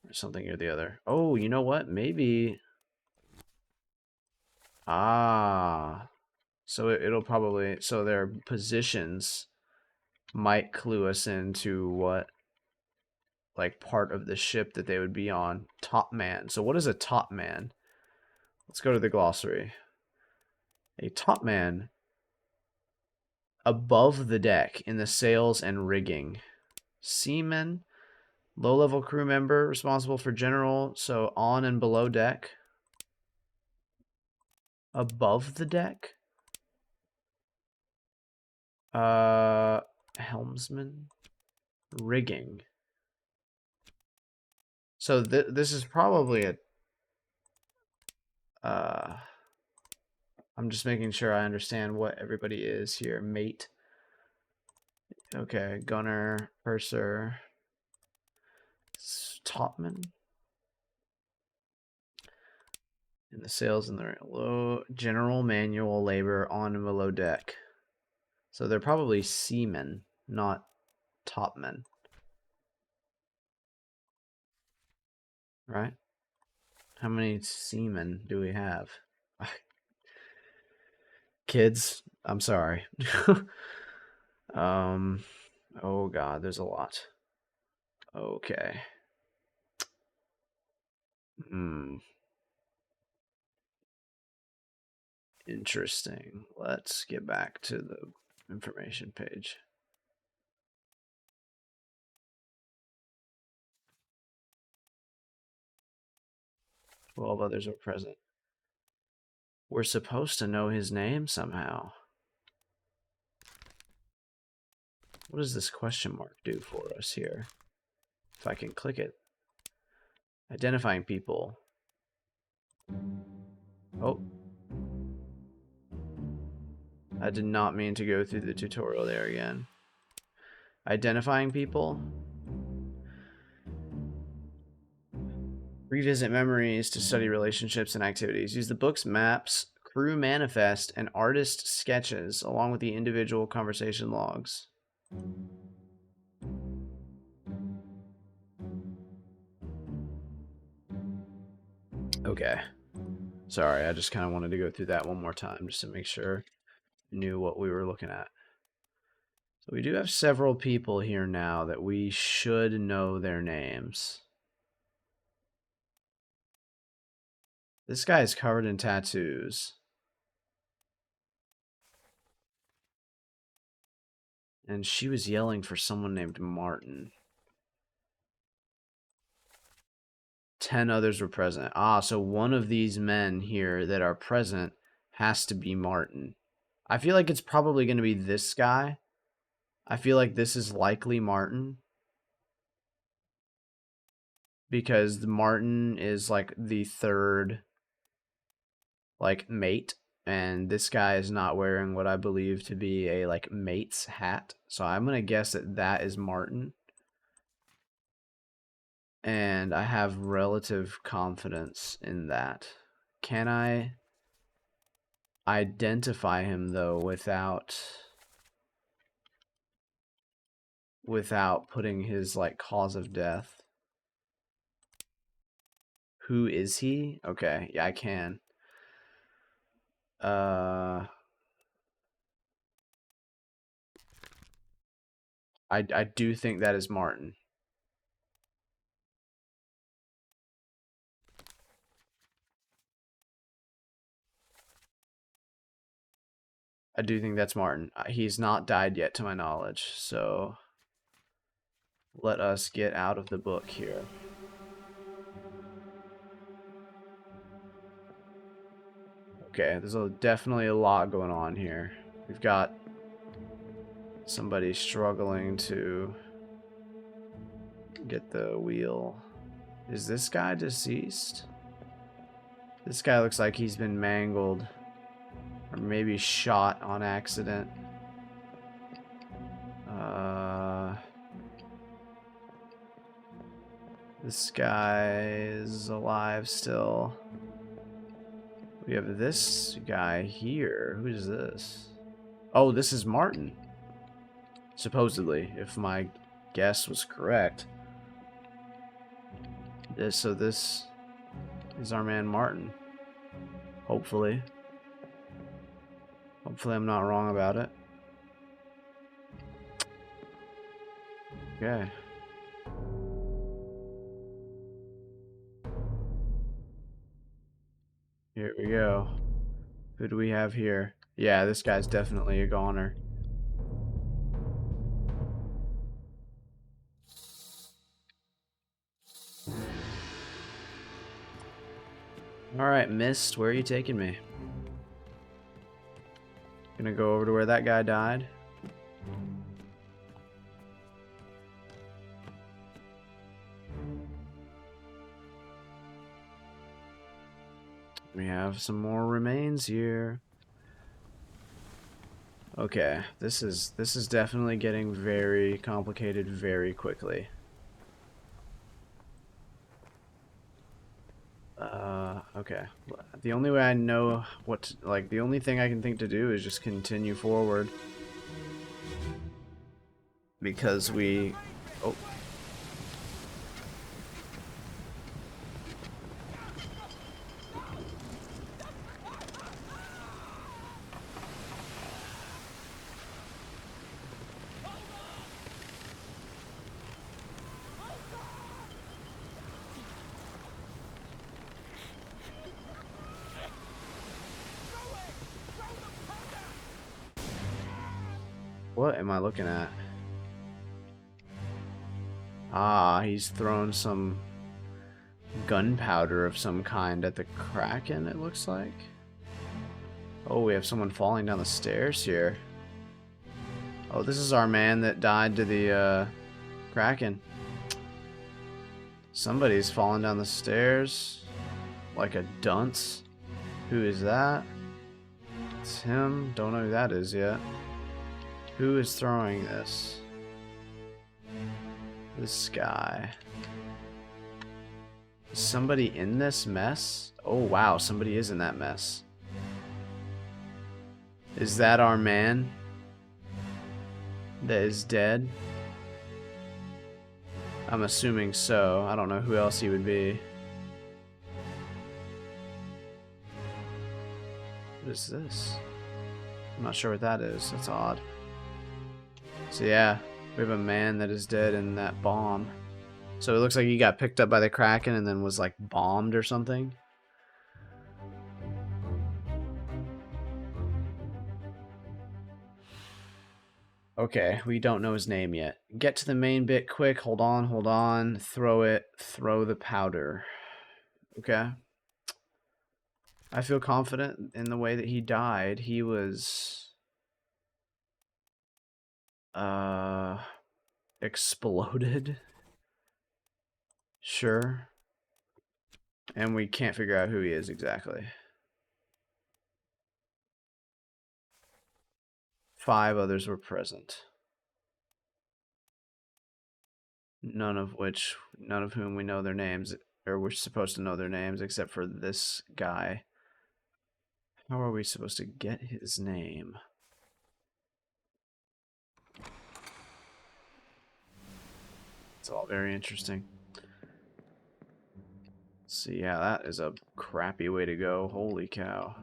Or something or the other. Oh, you know what? Maybe... Ah. So it'll probably... So their positions might clue us into what, like, part of the ship that they would be on. Top man. So what is a top man? Let's go to the glossary. A top man above the deck in the sails and rigging. Seaman, low-level crew member responsible for general, so on and below deck. Above the deck? Helmsman, rigging. So this is probably a I'm just making sure I understand what everybody is here. Mate. Okay, gunner, purser, topman. In the sails and the low general manual labor on and below deck. So they're probably seamen, not topmen. Right? How many seamen do we have? Kids, I'm sorry. Oh god, there's a lot. Okay. Interesting. Let's get back to the information page. 12 others are present. We're supposed to know his name somehow. What does this question mark do for us here? If I can click it. Identifying people. Oh. I did not mean to go through the tutorial there again. Identifying people. Revisit memories to study relationships and activities. Use the book's maps, crew manifest, and artist sketches, along with the individual conversation logs. Okay. Sorry, I just kind of wanted to go through that one more time just to make sure we knew what we were looking at. So we do have several people here now that we should know their names. This guy is covered in tattoos. And she was yelling for someone named Martin. 10 others were present. Ah, so one of these men here that are present has to be Martin. I feel like it's probably going to be this guy. I feel like this is likely Martin. Because Martin is like the third like mate. And this guy is not wearing what I believe to be a like mate's hat. So I'm going to guess that that is Martin. And I have relative confidence in that. Can I identify him though without putting his like cause of death? Who is he? Okay, yeah, I can. I do think that is Martin. I do think that's Martin. He's not died yet to my knowledge, so let us get out of the book here. Okay, there's definitely a lot going on here. We've got somebody struggling to get the wheel. Is this guy deceased? This guy looks like he's been mangled. Or maybe shot on accident. This guy is alive still. We have this guy here. Who is this? Oh, this is Martin. Supposedly, if my guess was correct. So this is our man Martin. Hopefully. Hopefully I'm not wrong about it. Okay. Here we go. Who do we have here? Yeah, this guy's definitely a goner. Alright, Mist, where are you taking me? Gonna go over to where that guy died. We have some more remains here. Okay, this is definitely getting very complicated very quickly. Okay. The only way I know what to, like, the only thing I can think to do is just continue forward. Because we... Oh. What am I looking at? Ah, he's thrown some gunpowder of some kind at the Kraken, it looks like. Oh, we have someone falling down the stairs here. Oh, this is our man that died to the Kraken. Somebody's falling down the stairs like a dunce. Who is that? It's him. Don't know who that is yet. Who is throwing this? This guy. Is somebody in this mess? Oh wow, somebody is in that mess. Is that our man that is dead? I'm assuming so. I don't know who else he would be. What is this? I'm not sure what that is. That's odd. So yeah, we have a man that is dead in that bomb. So it looks like he got picked up by the Kraken and then was like bombed or something. Okay, we don't know his name yet. Get to the main bit quick. Hold on, hold on. Throw it. Throw the powder. Okay. I feel confident in the way that he died. He was... exploded. Sure. And we can't figure out who he is exactly. 5 others were present. None of whom we know their names, or we're supposed to know their names, except for this guy. How are we supposed to get his name? It's all very interesting. So yeah, that is a crappy way to go. Holy cow.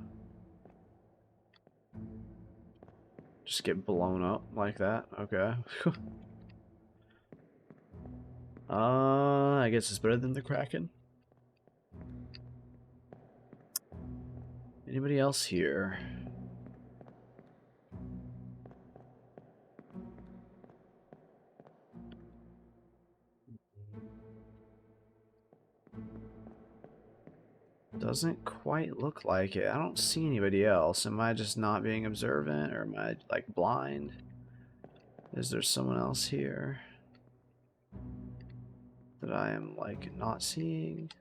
Just get blown up like that? Okay. I guess it's better than the Kraken. Anybody else here? Doesn't quite look like it. I don't see anybody else. Am I just not being observant, or am I like blind? Is there someone else here that I am like not seeing?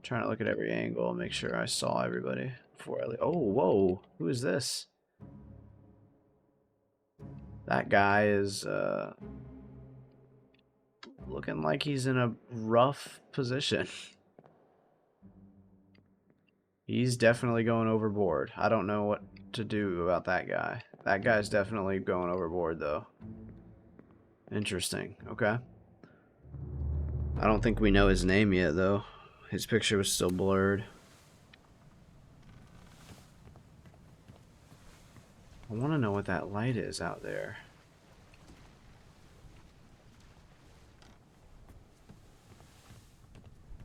Trying to look at every angle, make sure I saw everybody before I leave. Oh, whoa! Who is this? That guy is looking like he's in a rough position. He's definitely going overboard. I don't know what to do about that guy. That guy's definitely going overboard, though. Interesting. Okay. I don't think we know his name yet, though. His picture was still blurred. I want to know what that light is out there.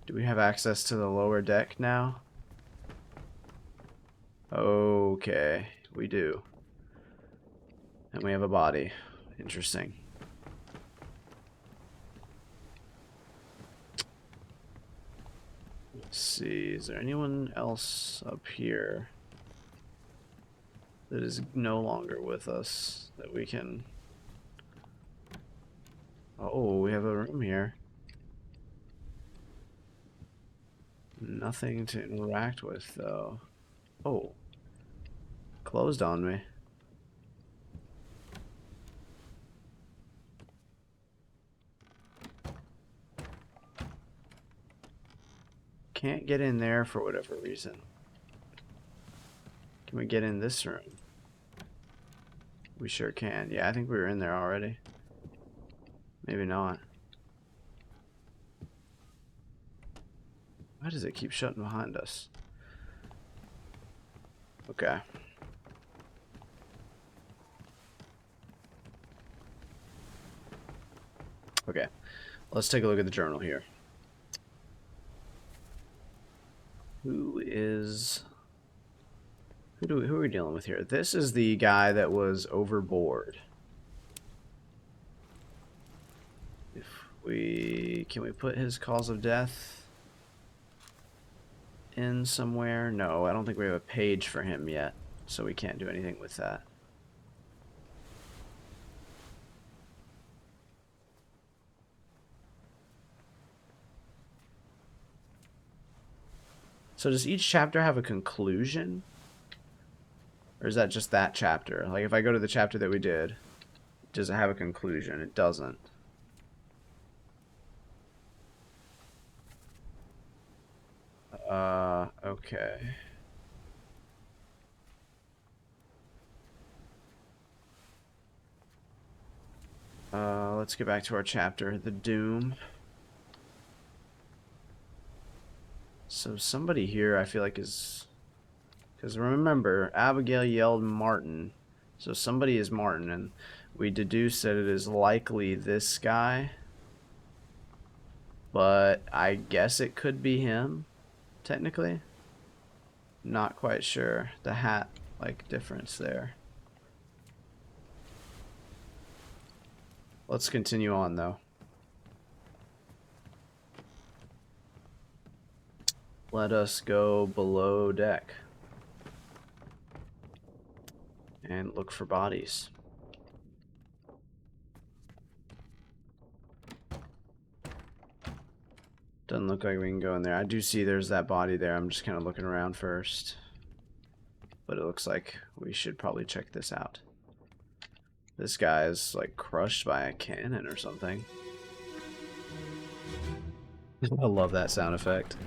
Do we have access to the lower deck now? Okay, we do. And we have a body. Interesting. Let's see, is there anyone else up here that is no longer with us that we can... Oh, we have a room here. Nothing to interact with, though. Oh. Closed on me. Can't get in there for whatever reason. Can we get in this room? We sure can. Yeah, I think we were in there already. Maybe not. Why does it keep shutting behind us? Okay. Okay. Let's take a look at the journal here. Who are we dealing with here? This is the guy that was overboard. Can we put his cause of death in somewhere? No, I don't think we have a page for him yet, so we can't do anything with that. So does each chapter have a conclusion? Or is that just that chapter? Like if I go to the chapter that we did, does it have a conclusion? It doesn't. Okay. Let's get back to our chapter, the Doom. So somebody here I feel like is... Because remember, Abigail yelled Martin. So somebody is Martin, and we deduce that it is likely this guy. But I guess it could be him, technically. Not quite sure. The hat, like, difference there. Let's continue on, though. Let us go below deck and look for bodies. Doesn't look like we can go in there. I do see there's that body there. I'm just kind of looking around first. But it looks like we should probably check this out. This guy is like crushed by a cannon or something. I love that sound effect.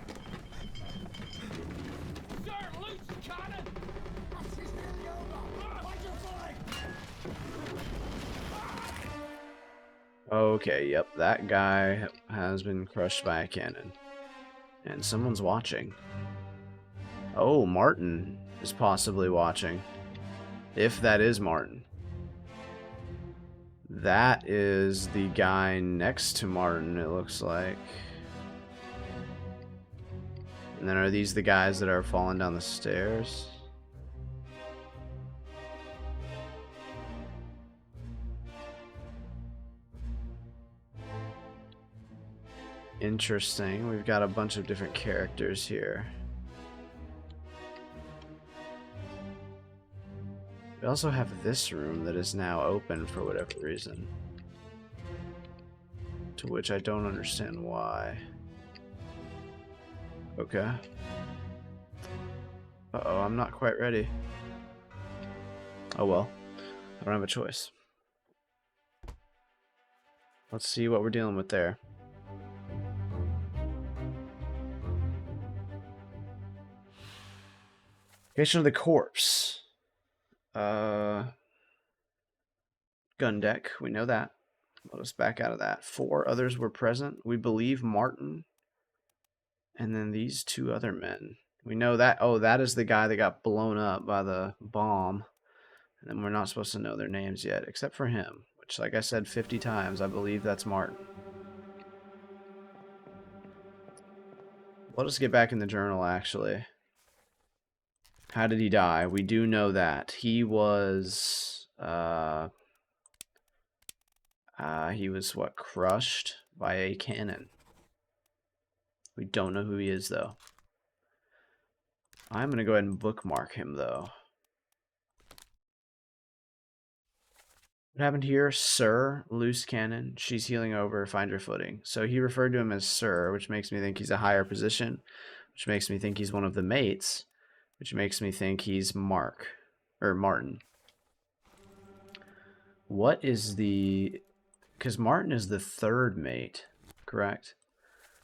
Okay, yep, that guy has been crushed by a cannon. And someone's watching. Oh, Martin is possibly watching. If that is Martin. That is the guy next to Martin, it looks like. And then are these the guys that are falling down the stairs? Interesting. We've got a bunch of different characters here. We also have this room that is now open for whatever reason. To which I don't understand why. Okay. Uh-oh, I'm not quite ready. Oh well. I don't have a choice. Let's see what we're dealing with there. I Location of the corpse. Gun deck. We know that. Let us back out of that. 4 others were present. We believe Martin. And then these 2 other men. We know that. Oh, that is the guy that got blown up by the bomb. And then we're not supposed to know their names yet, except for him. Which, like I said 50 times, I believe that's Martin. Let us get back in the journal, actually. How did he die? We do know that. He was... he was, what, crushed by a cannon. We don't know who he is, though. I'm going to go ahead and bookmark him, though. What happened here? Sir, loose cannon. She's healing over, find your footing. So he referred to him as Sir, which makes me think he's a higher position, which makes me think he's one of the mates, which makes me think he's Martin. What is the... Because Martin is the 3rd mate, correct?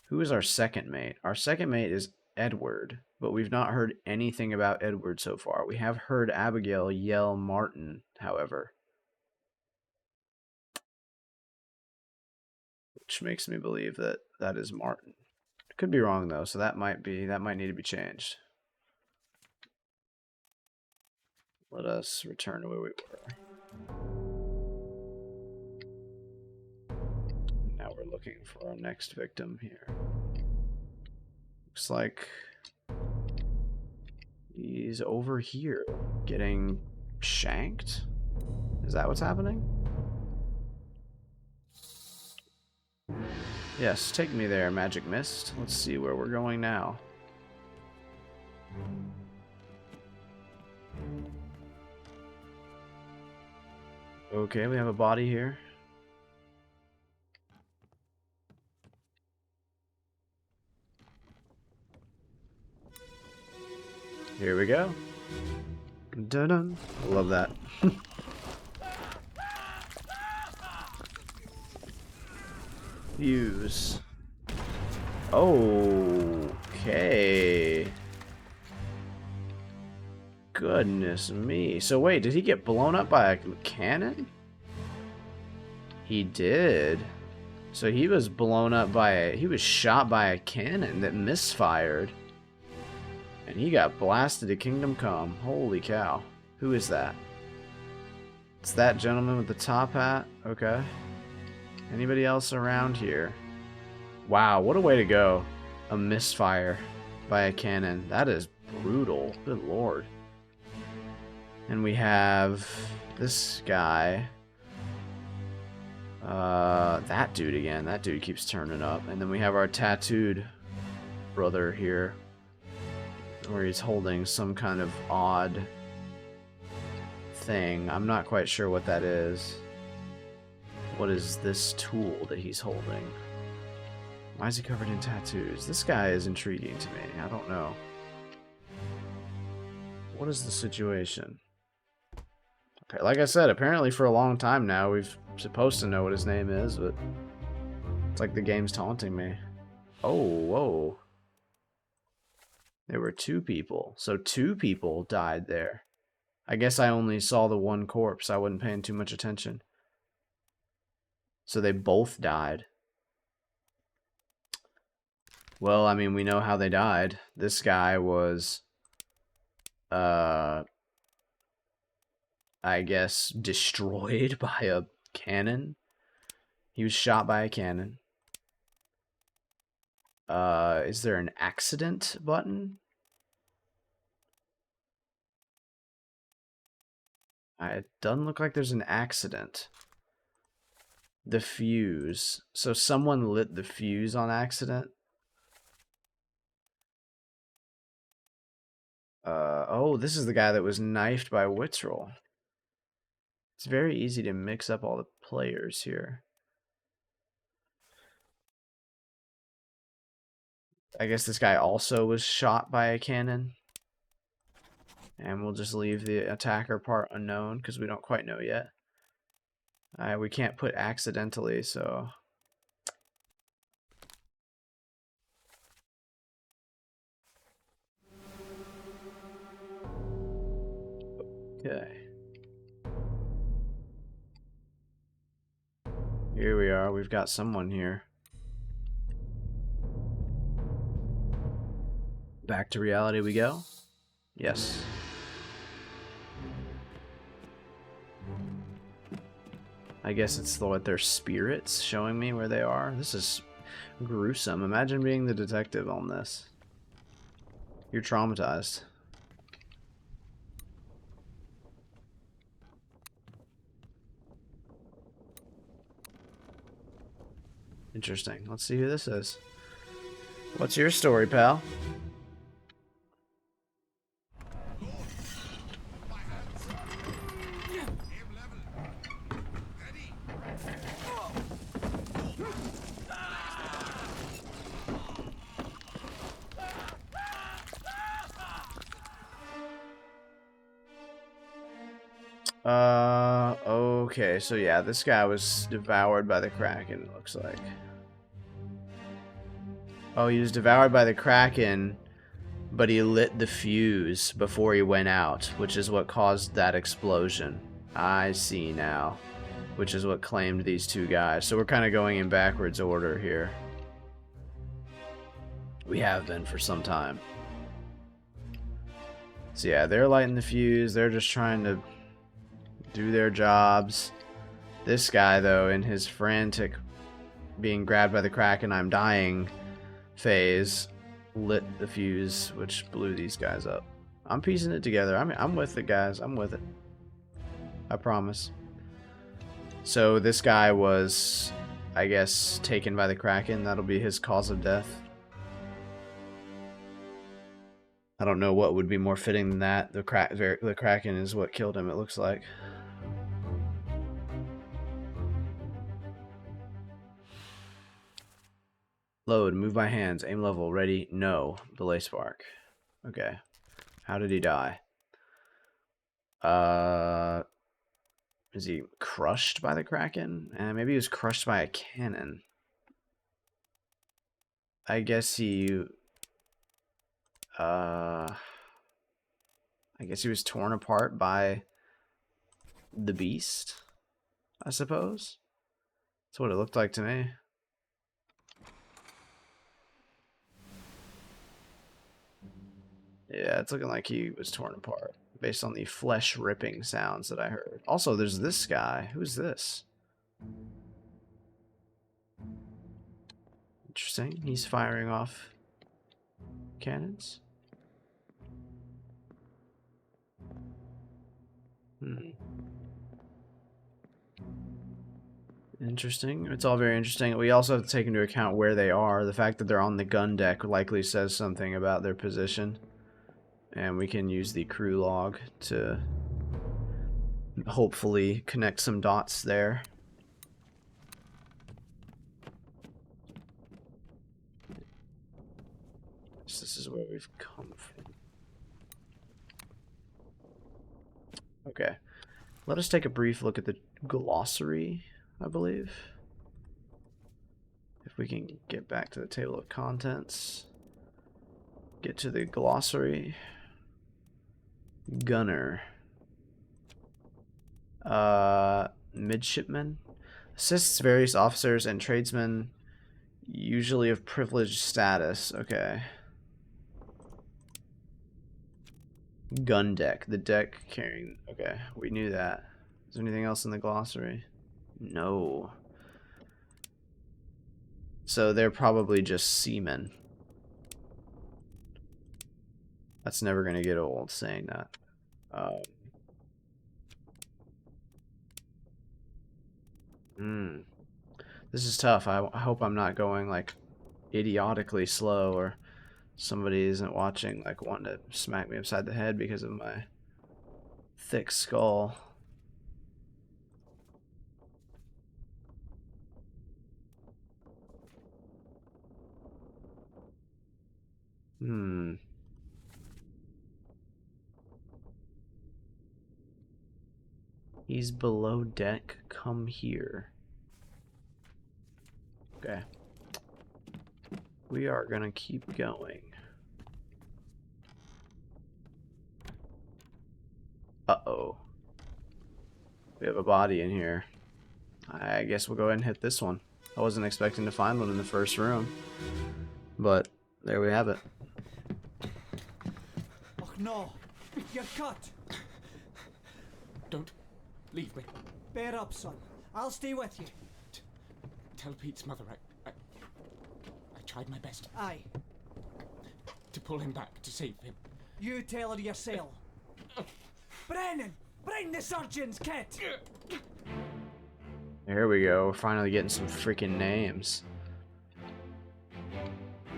Who is our 2nd mate? Our 2nd mate is Edward, but we've not heard anything about Edward so far. We have heard Abigail yell Martin, however. Which makes me believe that that is Martin. Could be wrong, though, so that might need to be changed. Let us return to where we were. Now we're looking for our next victim here. Looks like he's over here getting shanked. Is that what's happening? Yes, take me there, Magic Mist. Let's see where we're going now. Okay, we have a body here. Here we go. Dun-dun. I love that. Use. Okay. Goodness me. So wait, did he get blown up by a cannon? He did. So he was blown up by he was shot by a cannon that misfired. And he got blasted to Kingdom Come. Holy cow. Who is that? It's that gentleman with the top hat? Okay. Anybody else around here? Wow, what a way to go. A misfire by a cannon. That is brutal. Good lord. And we have this guy. That dude again. That dude keeps turning up. And then we have our tattooed brother here, where he's holding some kind of odd thing. I'm not quite sure what that is. What is this tool that he's holding? Why is he covered in tattoos? This guy is intriguing to me. I don't know. What is the situation? Okay, like I said, apparently for a long time now, we've supposed to know what his name is, but it's like the game's taunting me. Oh, whoa. There were 2 people. So 2 people died there. I guess I only saw the one corpse. I wasn't paying too much attention. So they both died. Well, I mean, we know how they died. This guy was, I guess, destroyed by a cannon. He was shot by a cannon. Is there an accident button? It doesn't look like there's an accident. The fuse. So someone lit the fuse on accident. Oh, this is the guy that was knifed by Wittrel. It's very easy to mix up all the players here. I guess this guy also was shot by a cannon. And we'll just leave the attacker part unknown because we don't quite know yet. We can't put accidentally, so... Okay. Here we are. We've got someone here. Back to reality we go. Yes. I guess it's what their spirits showing me where they are. This is gruesome. Imagine being the detective on this. You're traumatized. Interesting. Let's see who this is. What's your story, pal? Okay, so yeah, this guy was devoured by the Kraken, it looks like. Oh, he was devoured by the Kraken, but he lit the fuse before he went out, which is what caused that explosion. I see now, which is what claimed these two guys. So we're kind of going in backwards order here. We have been for some time. So yeah, they're lighting the fuse. They're just trying to do their jobs. This guy, though, in his frantic being grabbed by the Kraken, I'm dying phase, lit the fuse, which blew these guys up. I'm piecing it together. I'm with it, guys. I'm with it. I promise. So this guy was, I guess, taken by the Kraken. That'll be his cause of death. I don't know what would be more fitting than that. The Kraken is what killed him, it looks like. Load, move my hands, aim level, ready, no. Delay spark. Okay. How did he die? Is he crushed by the Kraken? Maybe he was crushed by a cannon. I guess he... I guess he was torn apart by the beast, I suppose. That's what it looked like to me. Yeah, it's looking like he was torn apart based on the flesh ripping sounds that I heard. Also, there's this guy. Who's this? Interesting. He's firing off cannons. Interesting. It's all very interesting. We also have to take into account where they are. The fact that they're on the gun deck likely says something about their position. And we can use the crew log to hopefully connect some dots there. So this is where we've come from. Okay. Let us take a brief look at the glossary, I believe. If we can get back to the table of contents. Get to the glossary. Gunner. Midshipman. Assists various officers and tradesmen, usually of privileged status. Okay. Gun deck. The deck carrying... Okay, we knew that. Is there anything else in the glossary? No. So they're probably just seamen. That's never going to get old saying that. This is tough. I hope I'm not going like idiotically slow or somebody isn't watching like wanting to smack me upside the head because of my thick skull. He's below deck. Come here. Okay. We are gonna keep going. Uh-oh. We have a body in here. I guess we'll go ahead and hit this one. I wasn't expecting to find one in the first room. But there we have it. Oh no, you're cut. Don't leave me. Bear up, son. I'll stay with you. Tell Pete's mother I tried my best Aye, to pull him back, to save him. you tell her yourself. Brennan, bring the surgeon's kit. Here we go. We're finally getting some freaking names.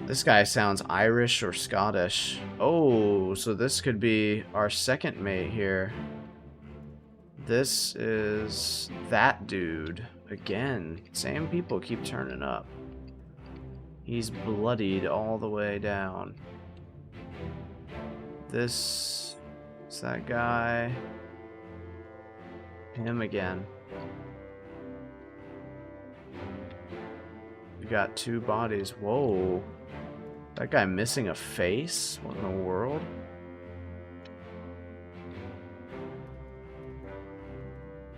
This guy sounds Irish or Scottish. Oh, so this could be our second mate here. This is that dude. Again, same people keep turning up. He's bloodied all the way down. This is that guy. Him again. We got two bodies. Whoa. That guy missing a face? What in the world?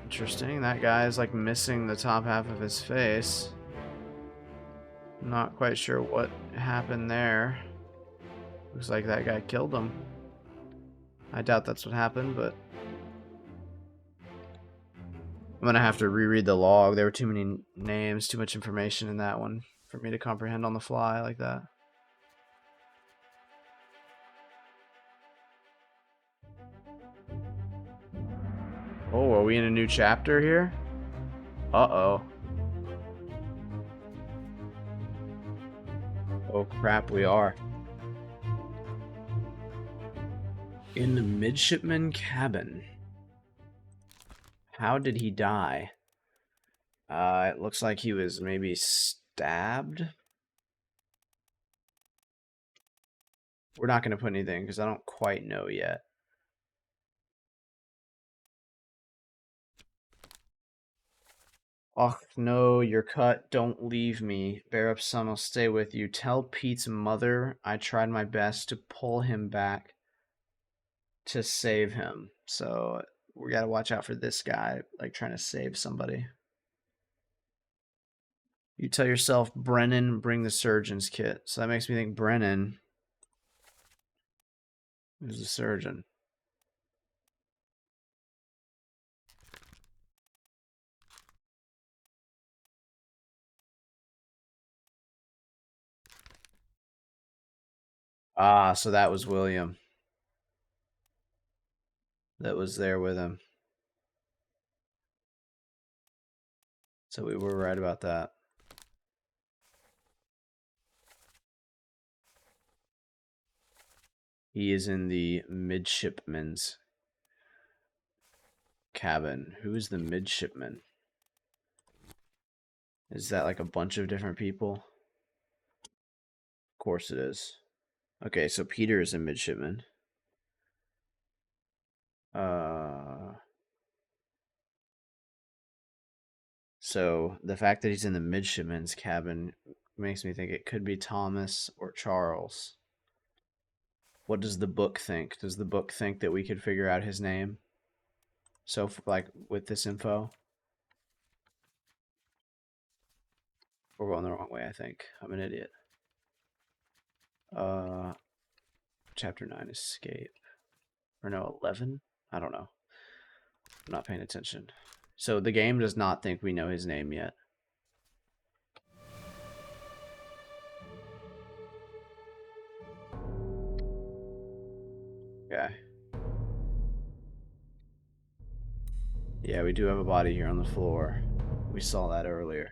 Interesting. That guy is like missing the top half of his face. Not quite sure what happened there. Looks like that guy killed him. I doubt that's what happened, but I'm gonna have to reread the log. There were too many names, too much information in that one for me to comprehend on the fly like that. Oh, are we in a new chapter here? Uh-oh. Oh crap, we are. In the midshipman cabin. How did he die? It looks like he was maybe stabbed. We're not going to put anything because I don't quite know yet. Oh, no, you're cut. Don't leave me. Bear up, son. I'll stay with you. Tell Pete's mother I tried my best to pull him back to save him. So we got to watch out for this guy, like trying to save somebody. You tell yourself, Brennan, bring the surgeon's kit. So that makes me think Brennan is the surgeon. Ah, so that was William that was there with him. So we were right about that. He is in the midshipman's cabin. Who is the midshipman? Is that like a bunch of different people? Of course it is. Okay, so Peter is a midshipman. So the fact that he's in the midshipman's cabin makes me think it could be Thomas or Charles. What does the book think? Does the book think that we could figure out his name? So, like, with this info? We're going the wrong way, I think. I'm an idiot. Chapter 9, Escape. Or no, 11? I don't know. I'm not paying attention. So the game does not think we know his name yet. Okay. Yeah, we do have a body here on the floor. We saw that earlier.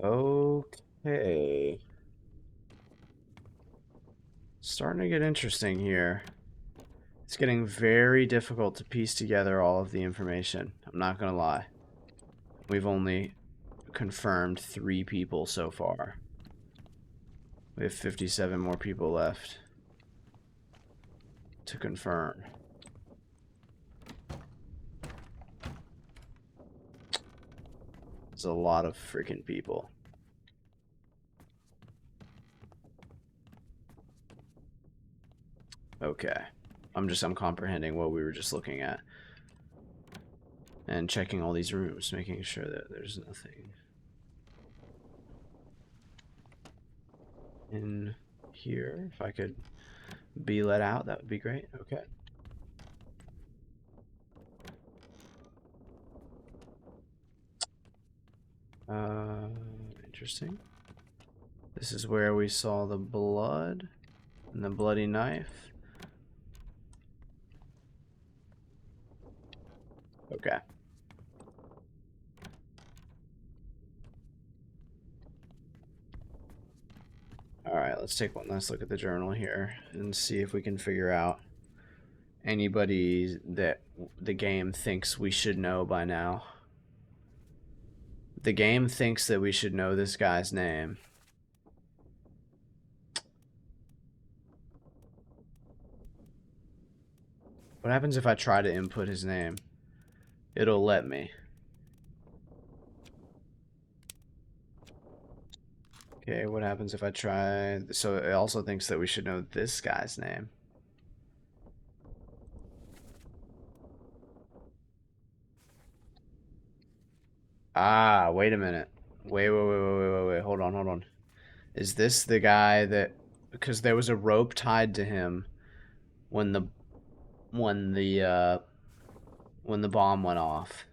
Okay. Starting to get interesting here. It's getting very difficult to piece together all of the information. I'm not gonna lie. We've only confirmed 3 people so far. We have 57 more people left to confirm. It's a lot of freaking people. Okay. I'm comprehending what we were just looking at. And checking all these rooms, making sure that there's nothing in here. If I could be let out, that would be great. Okay. Interesting. This is where we saw the blood and the bloody knife. Okay. Alright, let's take one last look at the journal here and see if we can figure out anybody that the game thinks we should know by now. The game thinks that we should know this guy's name. What happens if I try to input his name? It'll let me. Okay, what happens if I try... So it also thinks that we should know this guy's name. Ah, wait a minute. Wait, hold on. Is this the guy that... Because there was a rope tied to him when the bomb went off.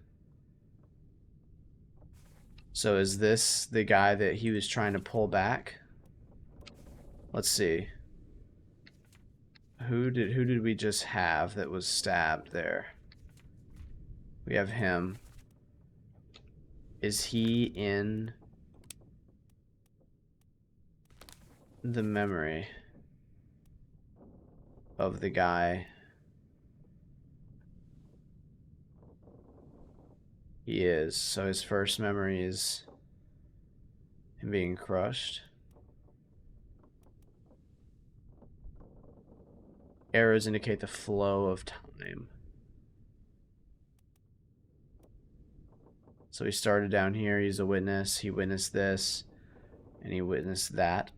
So is this the guy that he was trying to pull back? Let's see. Who did we just have that was stabbed there? We have him. Is he in the memory of the guy? He is. So his first memory is him being crushed. Arrows indicate the flow of time. So he started down here, he's a witness, he witnessed this, and he witnessed that.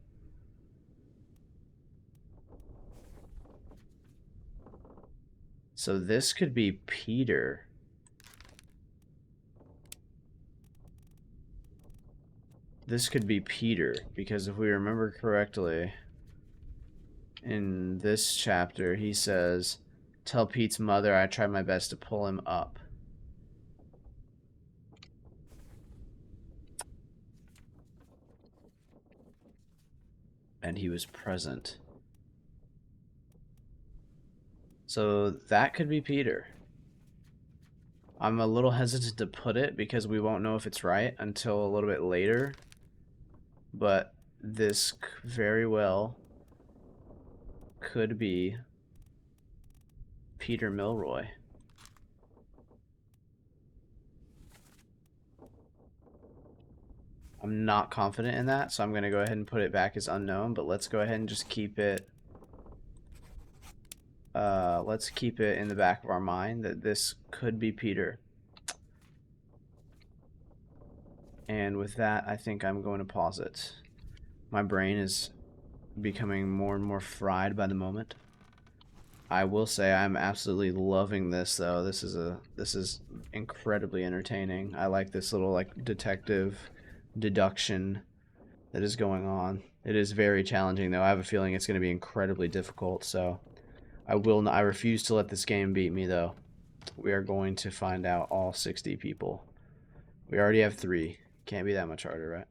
So this could be Peter. This could be Peter, because if we remember correctly, in this chapter, he says, "Tell Pete's mother I tried my best to pull him up." And he was present. So that could be Peter. I'm a little hesitant to put it because we won't know if it's right until a little bit later. But this very well could be Peter Milroy. I'm not confident in that, so I'm going to go ahead and put it back as unknown, but let's go ahead and just keep it let's keep it in the back of our mind that this could be Peter. And with that, I think I'm going to pause it. My brain is becoming more and more fried by the moment. I will say I'm absolutely loving this though. This is incredibly entertaining. I like this little like detective deduction that is going on. It is very challenging though. I have a feeling it's going to be incredibly difficult, so I refuse to let this game beat me though. We are going to find out all 60 people. We already have 3. Can't be that much harder, right?